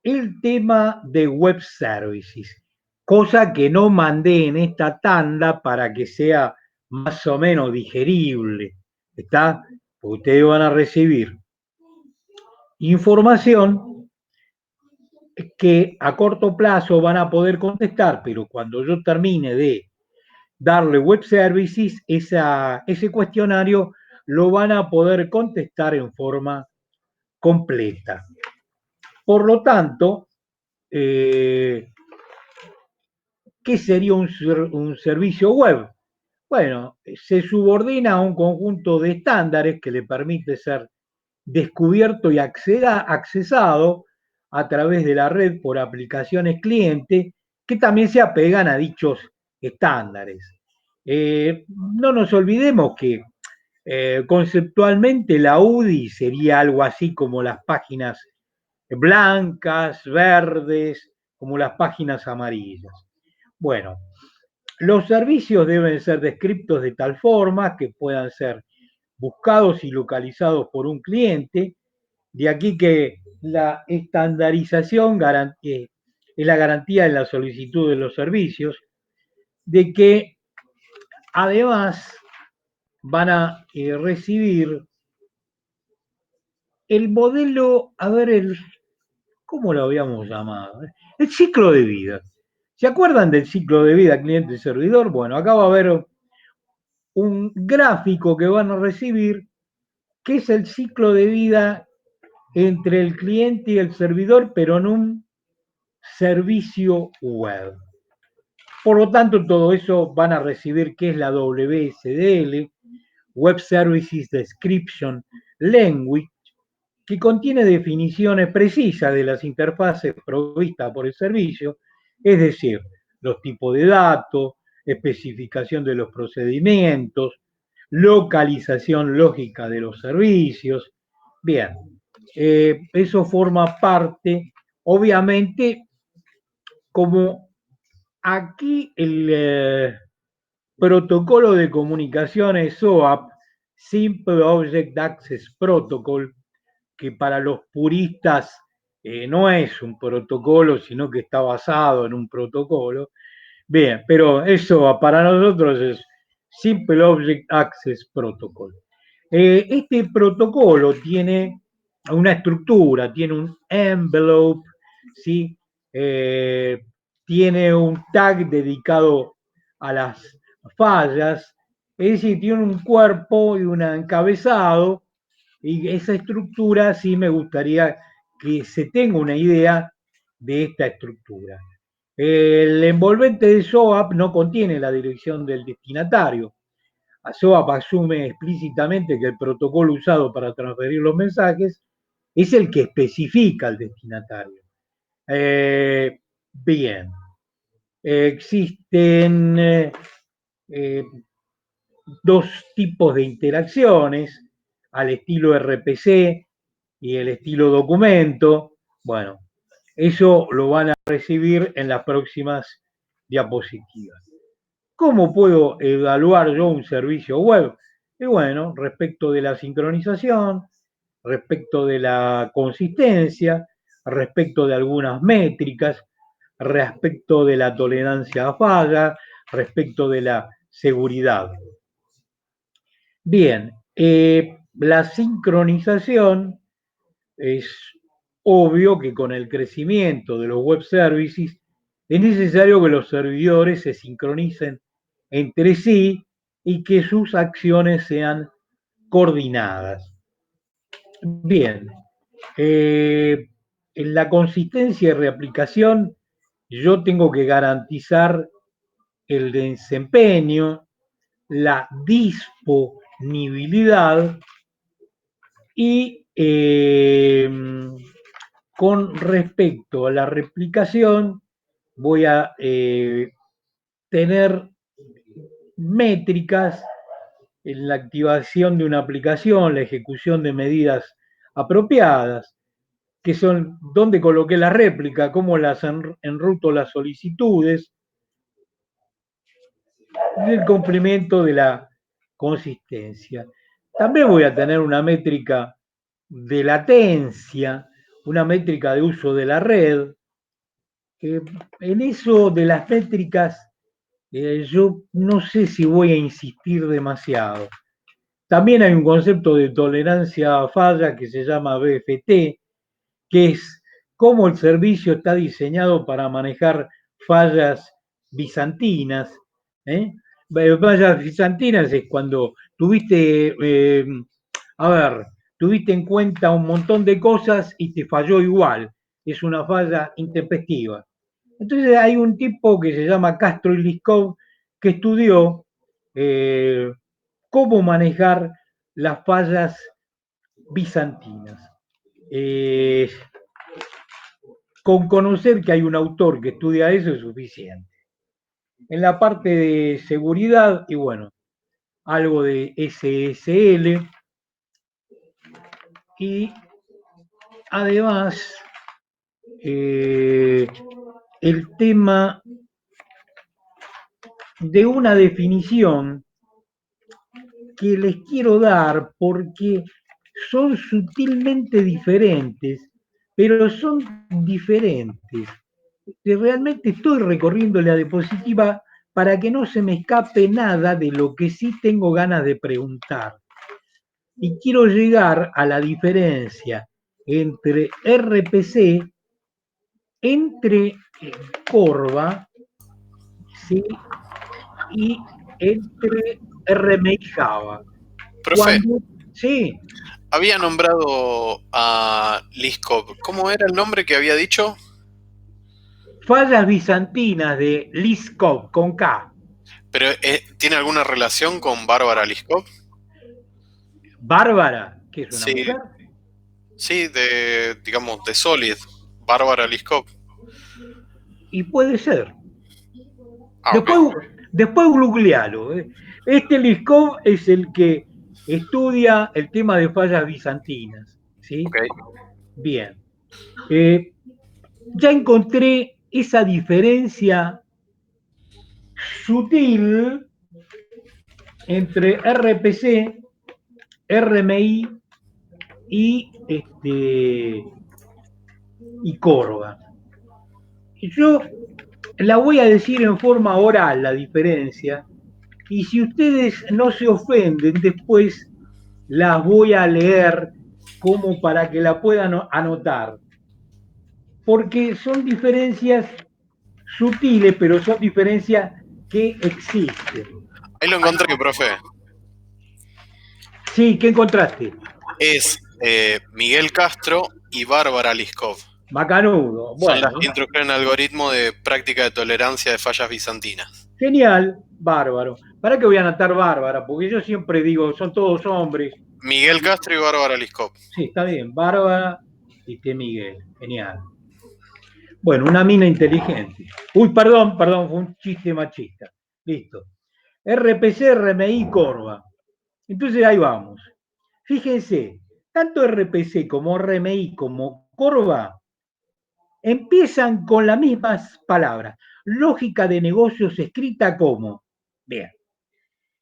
el tema de web services, cosa que no mandé en esta tanda para que sea más o menos digerible, ¿está? Porque ustedes van a recibir información que a corto plazo van a poder contestar, pero cuando yo termine de darle web services, ese cuestionario lo van a poder contestar en forma completa. Por lo tanto, ¿qué sería un servicio web? Bueno, se subordina a un conjunto de estándares que le permite ser descubierto y accesado a través de la red por aplicaciones cliente que también se apegan a dichos estándares. No nos olvidemos que conceptualmente la UDI sería algo así como las páginas blancas, verdes, como las páginas amarillas. Bueno, los servicios deben ser descritos de tal forma que puedan ser buscados y localizados por un cliente, de aquí que la estandarización es la garantía de la solicitud de los servicios, de que además van a recibir el modelo, a ver, ¿cómo lo habíamos llamado? El ciclo de vida. ¿Se acuerdan del ciclo de vida cliente-servidor? Bueno, acá va a haber un gráfico que van a recibir, que es el ciclo de vida entre el cliente y el servidor, pero en un servicio web. Por lo tanto, todo eso van a recibir qué es la WSDL, Web Services Description Language, que contiene definiciones precisas de las interfaces provistas por el servicio, es decir, los tipos de datos, especificación de los procedimientos, localización lógica de los servicios. Bien, eso forma parte, obviamente, como aquí el protocolo de comunicaciones SOAP, Simple Object Access Protocol, que para los puristas no es un protocolo, sino que está basado en un protocolo. Bien, pero eso para nosotros es Simple Object Access Protocol. Este protocolo tiene una estructura, tiene un envelope, ¿sí? Tiene un tag dedicado a las fallas, es decir, tiene un cuerpo y un encabezado, y esa estructura sí me gustaría que se tenga una idea de esta estructura. El envolvente de SOAP no contiene la dirección del destinatario. SOAP asume explícitamente que el protocolo usado para transferir los mensajes es el que especifica al destinatario. Bien, existen dos tipos de interacciones, al estilo RPC y el estilo documento. Bueno, eso lo van a recibir en las próximas diapositivas. ¿Cómo puedo evaluar yo un servicio web? Y bueno, respecto de la sincronización, respecto de la consistencia, respecto de algunas métricas, respecto de la tolerancia a falla, respecto de la seguridad. Bien, la sincronización es obvio que con el crecimiento de los web services es necesario que los servidores se sincronicen entre sí y que sus acciones sean coordinadas. Bien, en la consistencia de reaplicación yo tengo que garantizar el desempeño, la disponibilidad y con respecto a la replicación voy a tener métricas en la activación de una aplicación, la ejecución de medidas apropiadas, que son dónde coloqué la réplica, cómo las enruto las solicitudes, y el cumplimiento de la consistencia. También voy a tener una métrica de latencia, una métrica de uso de la red. En eso de las métricas, yo no sé si voy a insistir demasiado. También hay un concepto de tolerancia a falla que se llama BFT, que es cómo el servicio está diseñado para manejar fallas bizantinas. ¿eh? Fallas bizantinas es cuando tuviste, tuviste en cuenta un montón de cosas y te falló igual. Es una falla intempestiva. Entonces hay un tipo que se llama Castro y Liskov que estudió cómo manejar las fallas bizantinas. Con conocer que hay un autor que estudia eso es suficiente. En la parte de seguridad, y bueno, algo de SSL, y además el tema de una definición que les quiero dar porque son sutilmente diferentes, pero son diferentes. Realmente estoy recorriendo la diapositiva para que no se me escape nada de lo que sí tengo ganas de preguntar. Y quiero llegar a la diferencia entre RPC, entre Corva, ¿sí? Y entre RMI Java. Profe, sí. había nombrado a Liskov. ¿Cómo era el nombre que había dicho? Fallas bizantinas de Liskov, con K. ¿Pero tiene alguna relación con Bárbara Liskov? Bárbara, que es una Sí, mujer. sí, digamos, de Solid. Bárbara Liskov. Y puede ser. Ah, ok. Después googlealo. Este Liskov es el que estudia el tema de fallas bizantinas. ¿Sí? Ok. Bien. Ya encontré esa diferencia sutil entre RPC, RMI y Corva. Yo la voy a decir en forma oral la diferencia, y si ustedes no se ofenden, después las voy a leer como para que la puedan anotar. Porque son diferencias sutiles, pero son diferencias que existen. Ahí lo encontré, profe. Sí, ¿qué encontraste? Es Miguel Castro y Bárbara Liskov. Macanudo. Son las Bueno, que introdujeron el algoritmo de práctica de tolerancia de fallas bizantinas. genial, bárbaro. ¿Para qué voy a anotar Bárbara? Porque yo siempre digo, son todos hombres. Miguel Castro y Bárbara Liskov. Sí, está bien, Bárbara y Miguel. Genial. Bueno, una mina inteligente. Uy, perdón, fue un chiste machista. Listo. RPC, RMI, Corva. Entonces ahí vamos. Fíjense, tanto RPC como RMI como Corva empiezan con las mismas palabras. Lógica de negocios escrita como. Bien.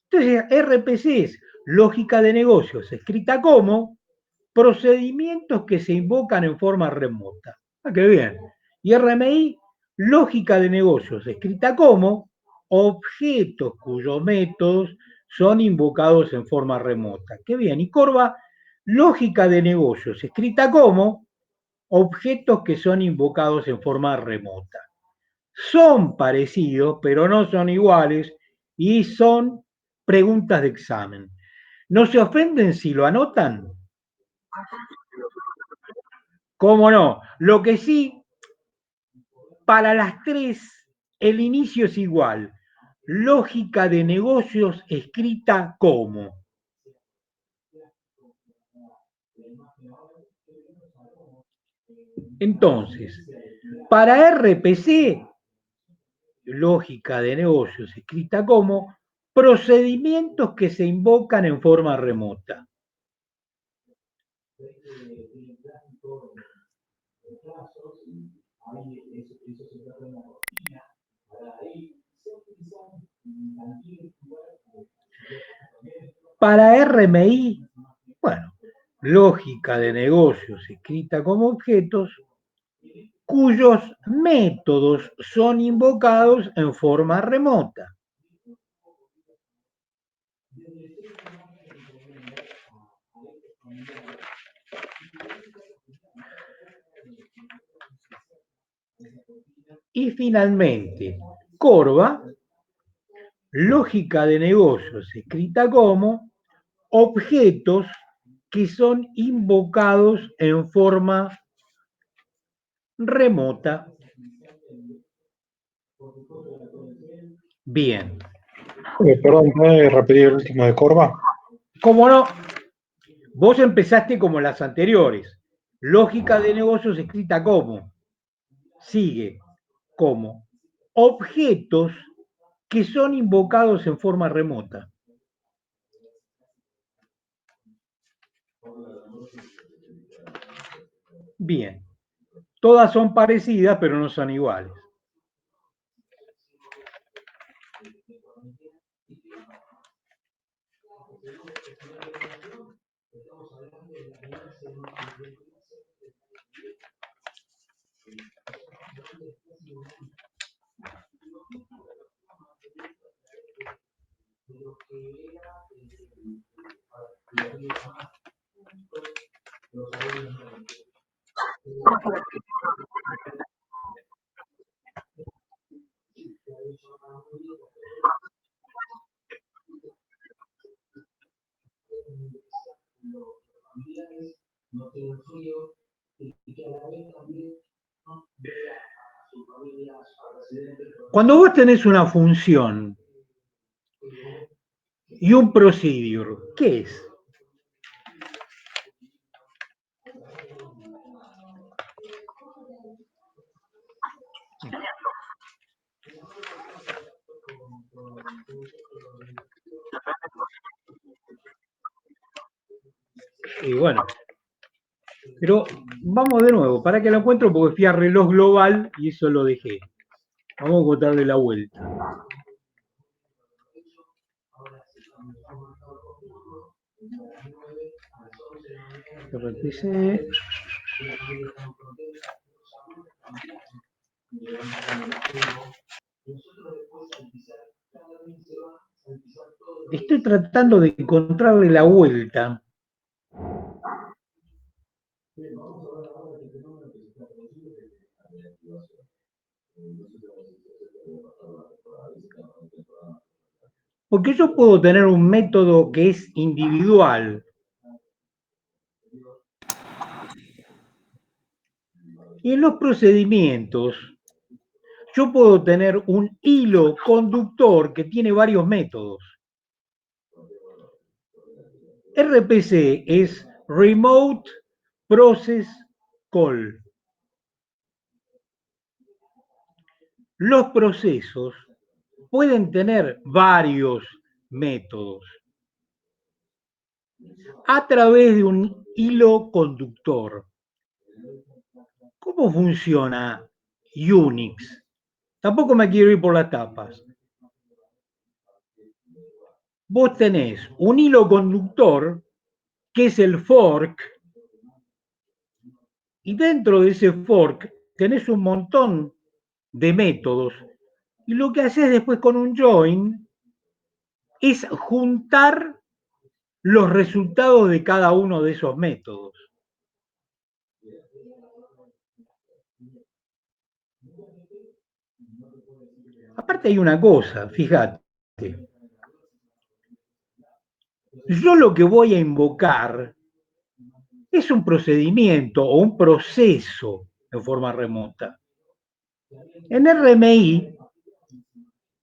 Entonces, RPC es lógica de negocios escrita como procedimientos que se invocan en forma remota. Ah, qué bien. Y RMI, lógica de negocios escrita como objetos cuyos métodos son invocados en forma remota. Qué bien. Y Corva, lógica de negocios escrita como objetos que son invocados en forma remota. Son parecidos, pero no son iguales y son preguntas de examen. ¿No se ofenden si lo anotan? ¿Cómo no? Lo que sí, para las tres, el inicio es igual. Lógica de negocios escrita como. Entonces, para RPC, lógica de negocios escrita como procedimientos que se invocan en forma remota. Para RMI, bueno, lógica de negocios escrita como objetos cuyos métodos son invocados en forma remota. Y finalmente, Corva, lógica de negocios escrita como objetos que son invocados en forma remota. Bien. Perdón, ¿puede repetir el último de Corva? ¿Cómo no? Vos empezaste como las anteriores. Lógica de negocios escrita como. Sigue como objetos que son invocados en forma remota. Bien. Todas son parecidas, pero no son iguales. Cuando vos tenés una función y un procedure, ¿qué es? Y bueno, pero vamos de nuevo, para que lo encuentro porque fui a reloj global y eso lo dejé. Vamos a encontrarle la vuelta. RPC. Estoy tratando de encontrarle la vuelta. Porque yo puedo tener un método que es individual. Y en los procedimientos, yo puedo tener un hilo conductor que tiene varios métodos. RPC es Remote Process Call. Los procesos pueden tener varios métodos a través de un hilo conductor. ¿Cómo funciona Unix? Tampoco me quiero ir por las tapas. Vos tenés un hilo conductor que es el fork y dentro de ese fork tenés un montón de métodos y lo que haces después con un join es juntar los resultados de cada uno de esos métodos. Aparte hay una cosa, fíjate. Yo lo que voy a invocar es un procedimiento o un proceso en forma remota. En RMI,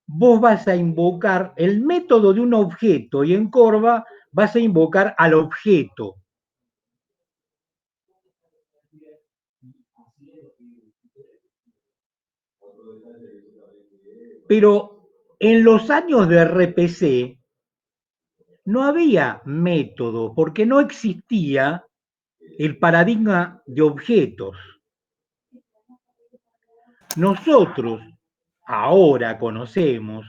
vos vas a invocar el método de un objeto y en Corva vas a invocar al objeto. Pero en los años de RPC no había método porque no existía el paradigma de objetos. Nosotros ahora conocemos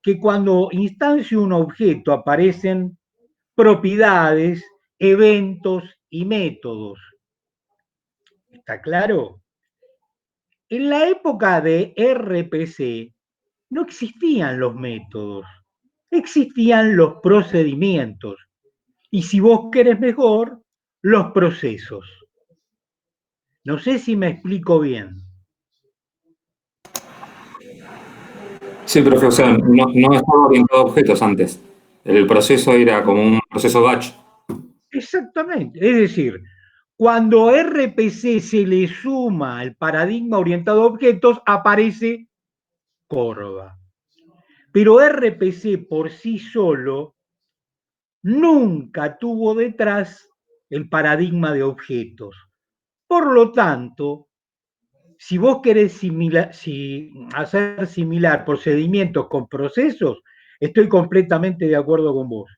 que cuando instancio un objeto aparecen propiedades, eventos y métodos. ¿Está claro? En la época de RPC no existían los métodos, existían los procedimientos y si vos querés mejor, los procesos. No sé si me explico bien. Sí, profe, o sea, no estaba orientado a objetos antes. El proceso era como un proceso batch. Exactamente. Es decir, cuando RPC se le suma al paradigma orientado a objetos, aparece Corva. Pero RPC por sí solo nunca tuvo detrás el paradigma de objetos. Por lo tanto, si vos querés hacer similar procedimientos con procesos, estoy completamente de acuerdo con vos.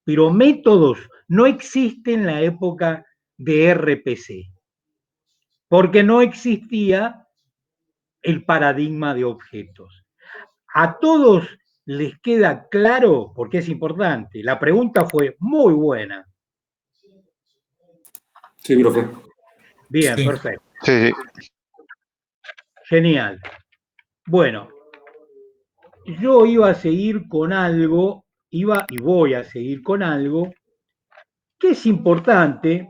Pero métodos no existen en la época de RPC, porque no existía el paradigma de objetos. A todos les queda claro, porque es importante, la pregunta fue muy buena. Sí, profe. Bien, Sí. perfecto. Sí, Genial. Bueno, yo iba a seguir con algo, iba y voy a seguir con algo que es importante,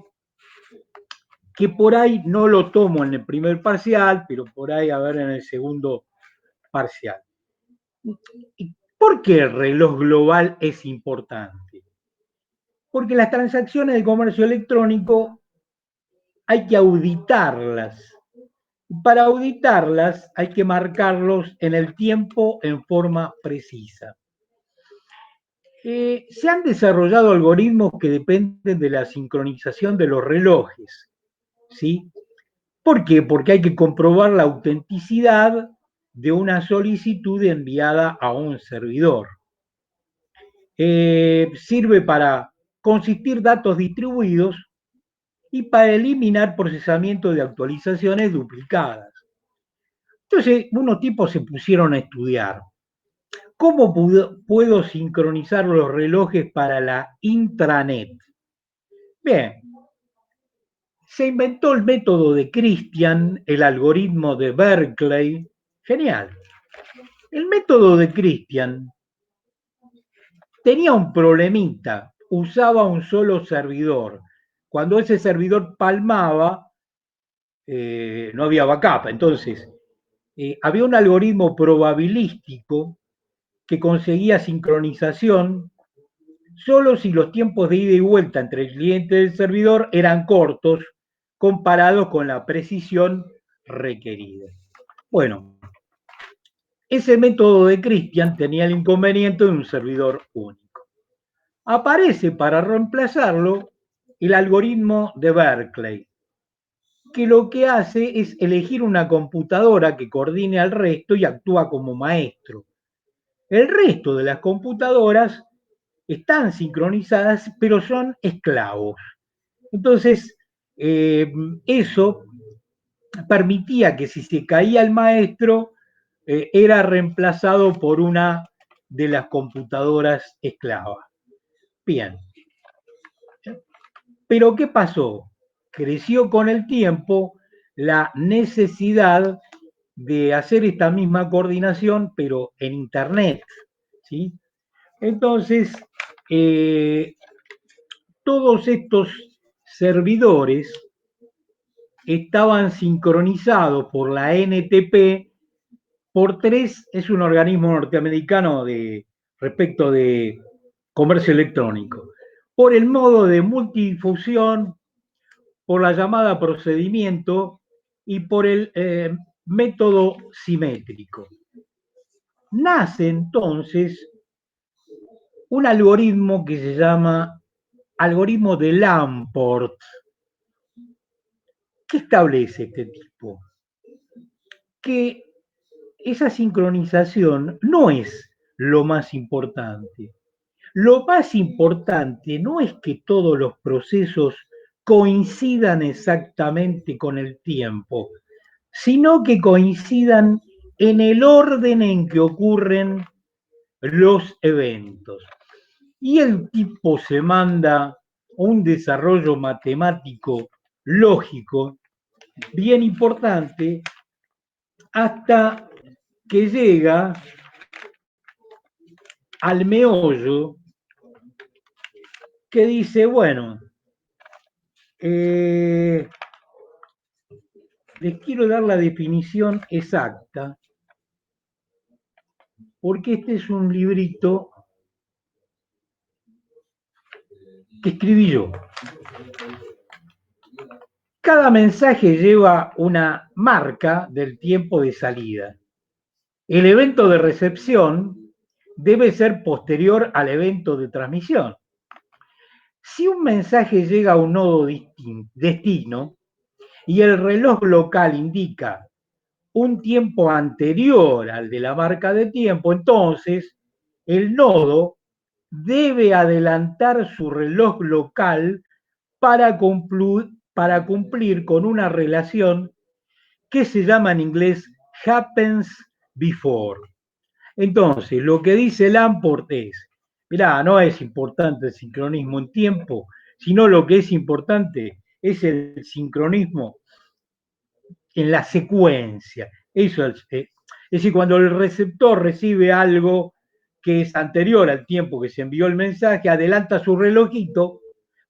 que por ahí no lo tomo en el primer parcial, pero por ahí a ver en el segundo parcial. ¿Y por qué el reloj global es importante? Porque las transacciones de comercio electrónico hay que auditarlas. Para auditarlas hay que marcarlos en el tiempo en forma precisa. Se han desarrollado algoritmos que dependen de la sincronización de los relojes, ¿sí? ¿Por qué? Porque hay que comprobar la autenticidad de una solicitud enviada a un servidor. Sirve para consistir datos distribuidos y para eliminar procesamiento de actualizaciones duplicadas. Entonces, unos tipos se pusieron a estudiar. ¿Cómo puedo sincronizar los relojes para la intranet? Bien, se inventó el método de Christian, el algoritmo de Berkeley. Genial. El método de Christian tenía un problemita, usaba un solo servidor. Cuando ese servidor palmaba, no había backup. Entonces, había un algoritmo probabilístico que conseguía sincronización solo si los tiempos de ida y vuelta entre el cliente y el servidor eran cortos comparados con la precisión requerida. Bueno, ese método de Christian tenía el inconveniente de un servidor único. Aparece para reemplazarlo el algoritmo de Berkeley, que lo que hace es elegir una computadora que coordine al resto y actúa como maestro. El resto de las computadoras están sincronizadas, pero son esclavos. Entonces, eso permitía que si se caía el maestro, era reemplazado por una de las computadoras esclavas. Bien. Pero ¿qué pasó? Creció con el tiempo la necesidad de hacer esta misma coordinación, pero en Internet, ¿sí? Entonces, todos estos servidores estaban sincronizados por la NTP por tres, es un organismo norteamericano respecto de comercio electrónico, por el modo de multidifusión por la llamada procedimiento y por el método simétrico. Nace entonces un algoritmo que se llama algoritmo de Lamport. ¿Qué establece este tipo? Que esa sincronización no es lo más importante. Lo más importante no es que todos los procesos coincidan exactamente con el tiempo, sino que coincidan en el orden en que ocurren los eventos. Y el tipo se manda un desarrollo matemático lógico bien importante hasta que llega al meollo que dice, bueno, les quiero dar la definición exacta, porque este es un librito que escribí yo. Cada mensaje lleva una marca del tiempo de salida. El evento de recepción debe ser posterior al evento de transmisión. Si un mensaje llega a un nodo destino y el reloj local indica un tiempo anterior al de la marca de tiempo, entonces el nodo debe adelantar su reloj local para cumplir con una relación que se llama en inglés happens before. Entonces, lo que dice Lamport es, mirá, no es importante el sincronismo en tiempo, sino lo que es importante es el sincronismo en la secuencia. Eso es decir, cuando el receptor recibe algo que es anterior al tiempo que se envió el mensaje, adelanta su relojito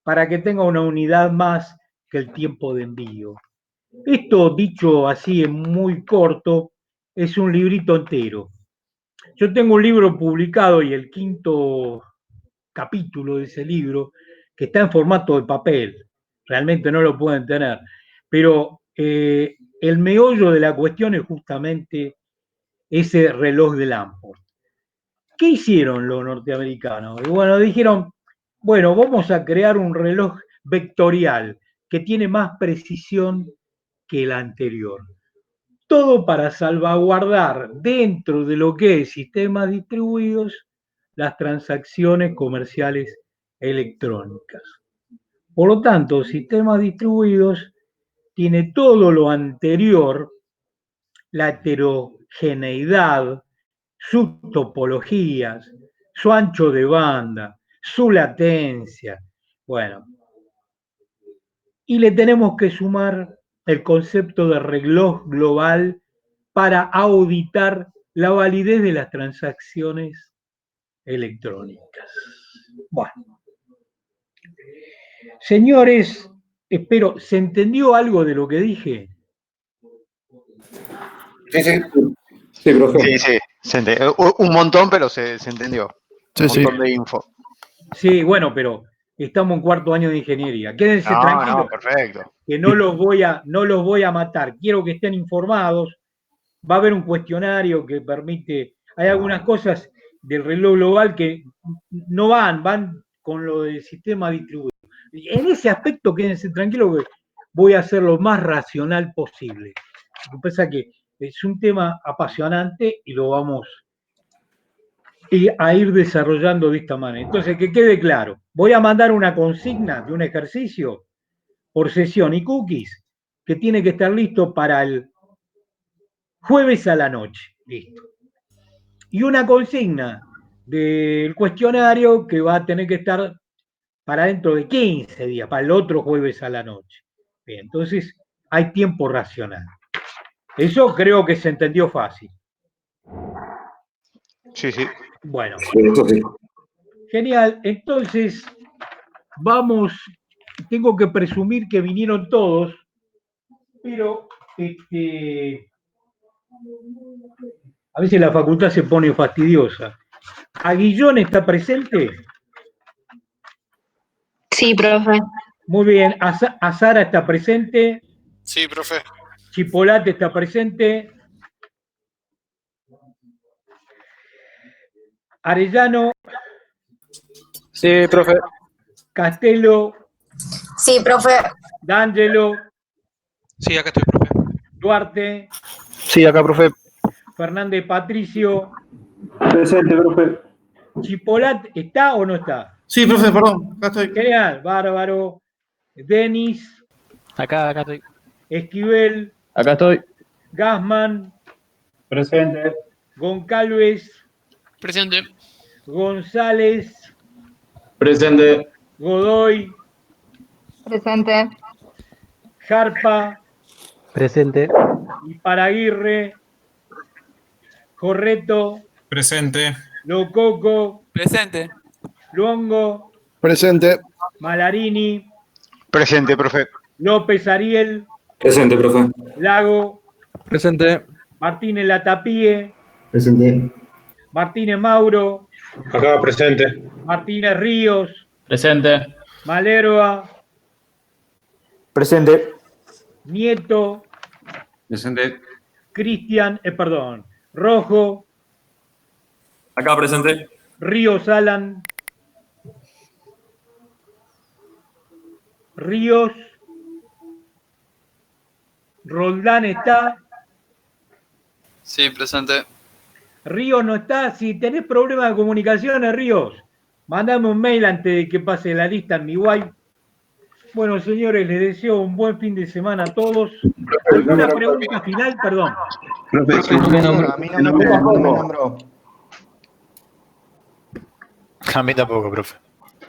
para que tenga una unidad más que el tiempo de envío. Esto, dicho así en muy corto, es un librito entero. Yo tengo un libro publicado y el quinto capítulo de ese libro, que está en formato de papel, realmente no lo pueden tener, pero el meollo de la cuestión es justamente ese reloj de Lamport. ¿Qué hicieron los norteamericanos? Y bueno, dijeron, bueno, vamos a crear un reloj vectorial que tiene más precisión que el anterior. Todo para salvaguardar dentro de lo que es sistemas distribuidos las transacciones comerciales electrónicas. Por lo tanto, sistemas distribuidos tiene todo lo anterior, la heterogeneidad, sus topologías, su ancho de banda, su latencia. Bueno, y le tenemos que sumar el concepto de reloj global para auditar la validez de las transacciones electrónicas. Bueno, señores, espero, ¿se entendió algo de lo que dije? Sí, sí. Sí, profe. Sí, se entendió. Un montón, pero se entendió. Sí, Un montón de info. Sí, bueno, pero estamos en cuarto año de ingeniería. Quédense tranquilos, Perfecto. que no los voy a matar. Quiero que estén informados. Va a haber un cuestionario que permite. Hay algunas cosas del reloj global que no van con lo del sistema distribuido. En ese aspecto, quédense tranquilos que voy a ser lo más racional posible. Lo que pasa es que es un tema apasionante y lo vamos a ir desarrollando de esta manera. Entonces, que quede claro, voy a mandar una consigna de un ejercicio por sesión y cookies que tiene que estar listo para el jueves a la noche. Listo. Y una consigna del cuestionario que va a tener que estar para dentro de 15 días, para el otro jueves a la noche. Bien, entonces hay tiempo racional. Eso creo que se entendió fácil. Sí, sí. Bueno, Eso sí. genial. Entonces, vamos, tengo que presumir que vinieron todos, pero a veces la facultad se pone fastidiosa. ¿Aguillón está presente? Sí, profe. Muy bien. Azara está presente. Sí, profe. Chipolate está presente. Arellano, Sí, profe. Castelo, Sí, profe. D'Angelo, Sí, acá estoy, profe. Duarte, Sí, acá, profe. Fernández Patricio. Presente, profe. Chipolate, ¿está o no está? Sí, profe, perdón. Acá estoy. Genial, bárbaro. Denis, Acá estoy. Esquivel, Acá estoy. Gassman, Presente. Goncalves, Presente. González, Presente. Godoy, Presente. Jarpa Presente. y Paraguirre, Correto, Presente. Lococo, Presente. Luongo, Presente. Malarini, Presente, profe. López Ariel, Presente, profe. Lago, Presente. Martínez Latapie, Presente. Martínez Mauro, Acá presente. Martínez Ríos, Presente. Malerva, Presente. Nieto, Presente. Cristian, Rojo, Acá presente. Ríos Alan, Ríos, Roldán está, Sí, presente. Ríos no está. Si tenés problemas de comunicaciones, Ríos, mandame un mail antes de que pase la lista en mi Wi. Bueno, señores, les deseo un buen fin de semana a todos. ¿Alguna pregunta final? Perdón. Profe, a mí no me nombró. A mí tampoco, profe.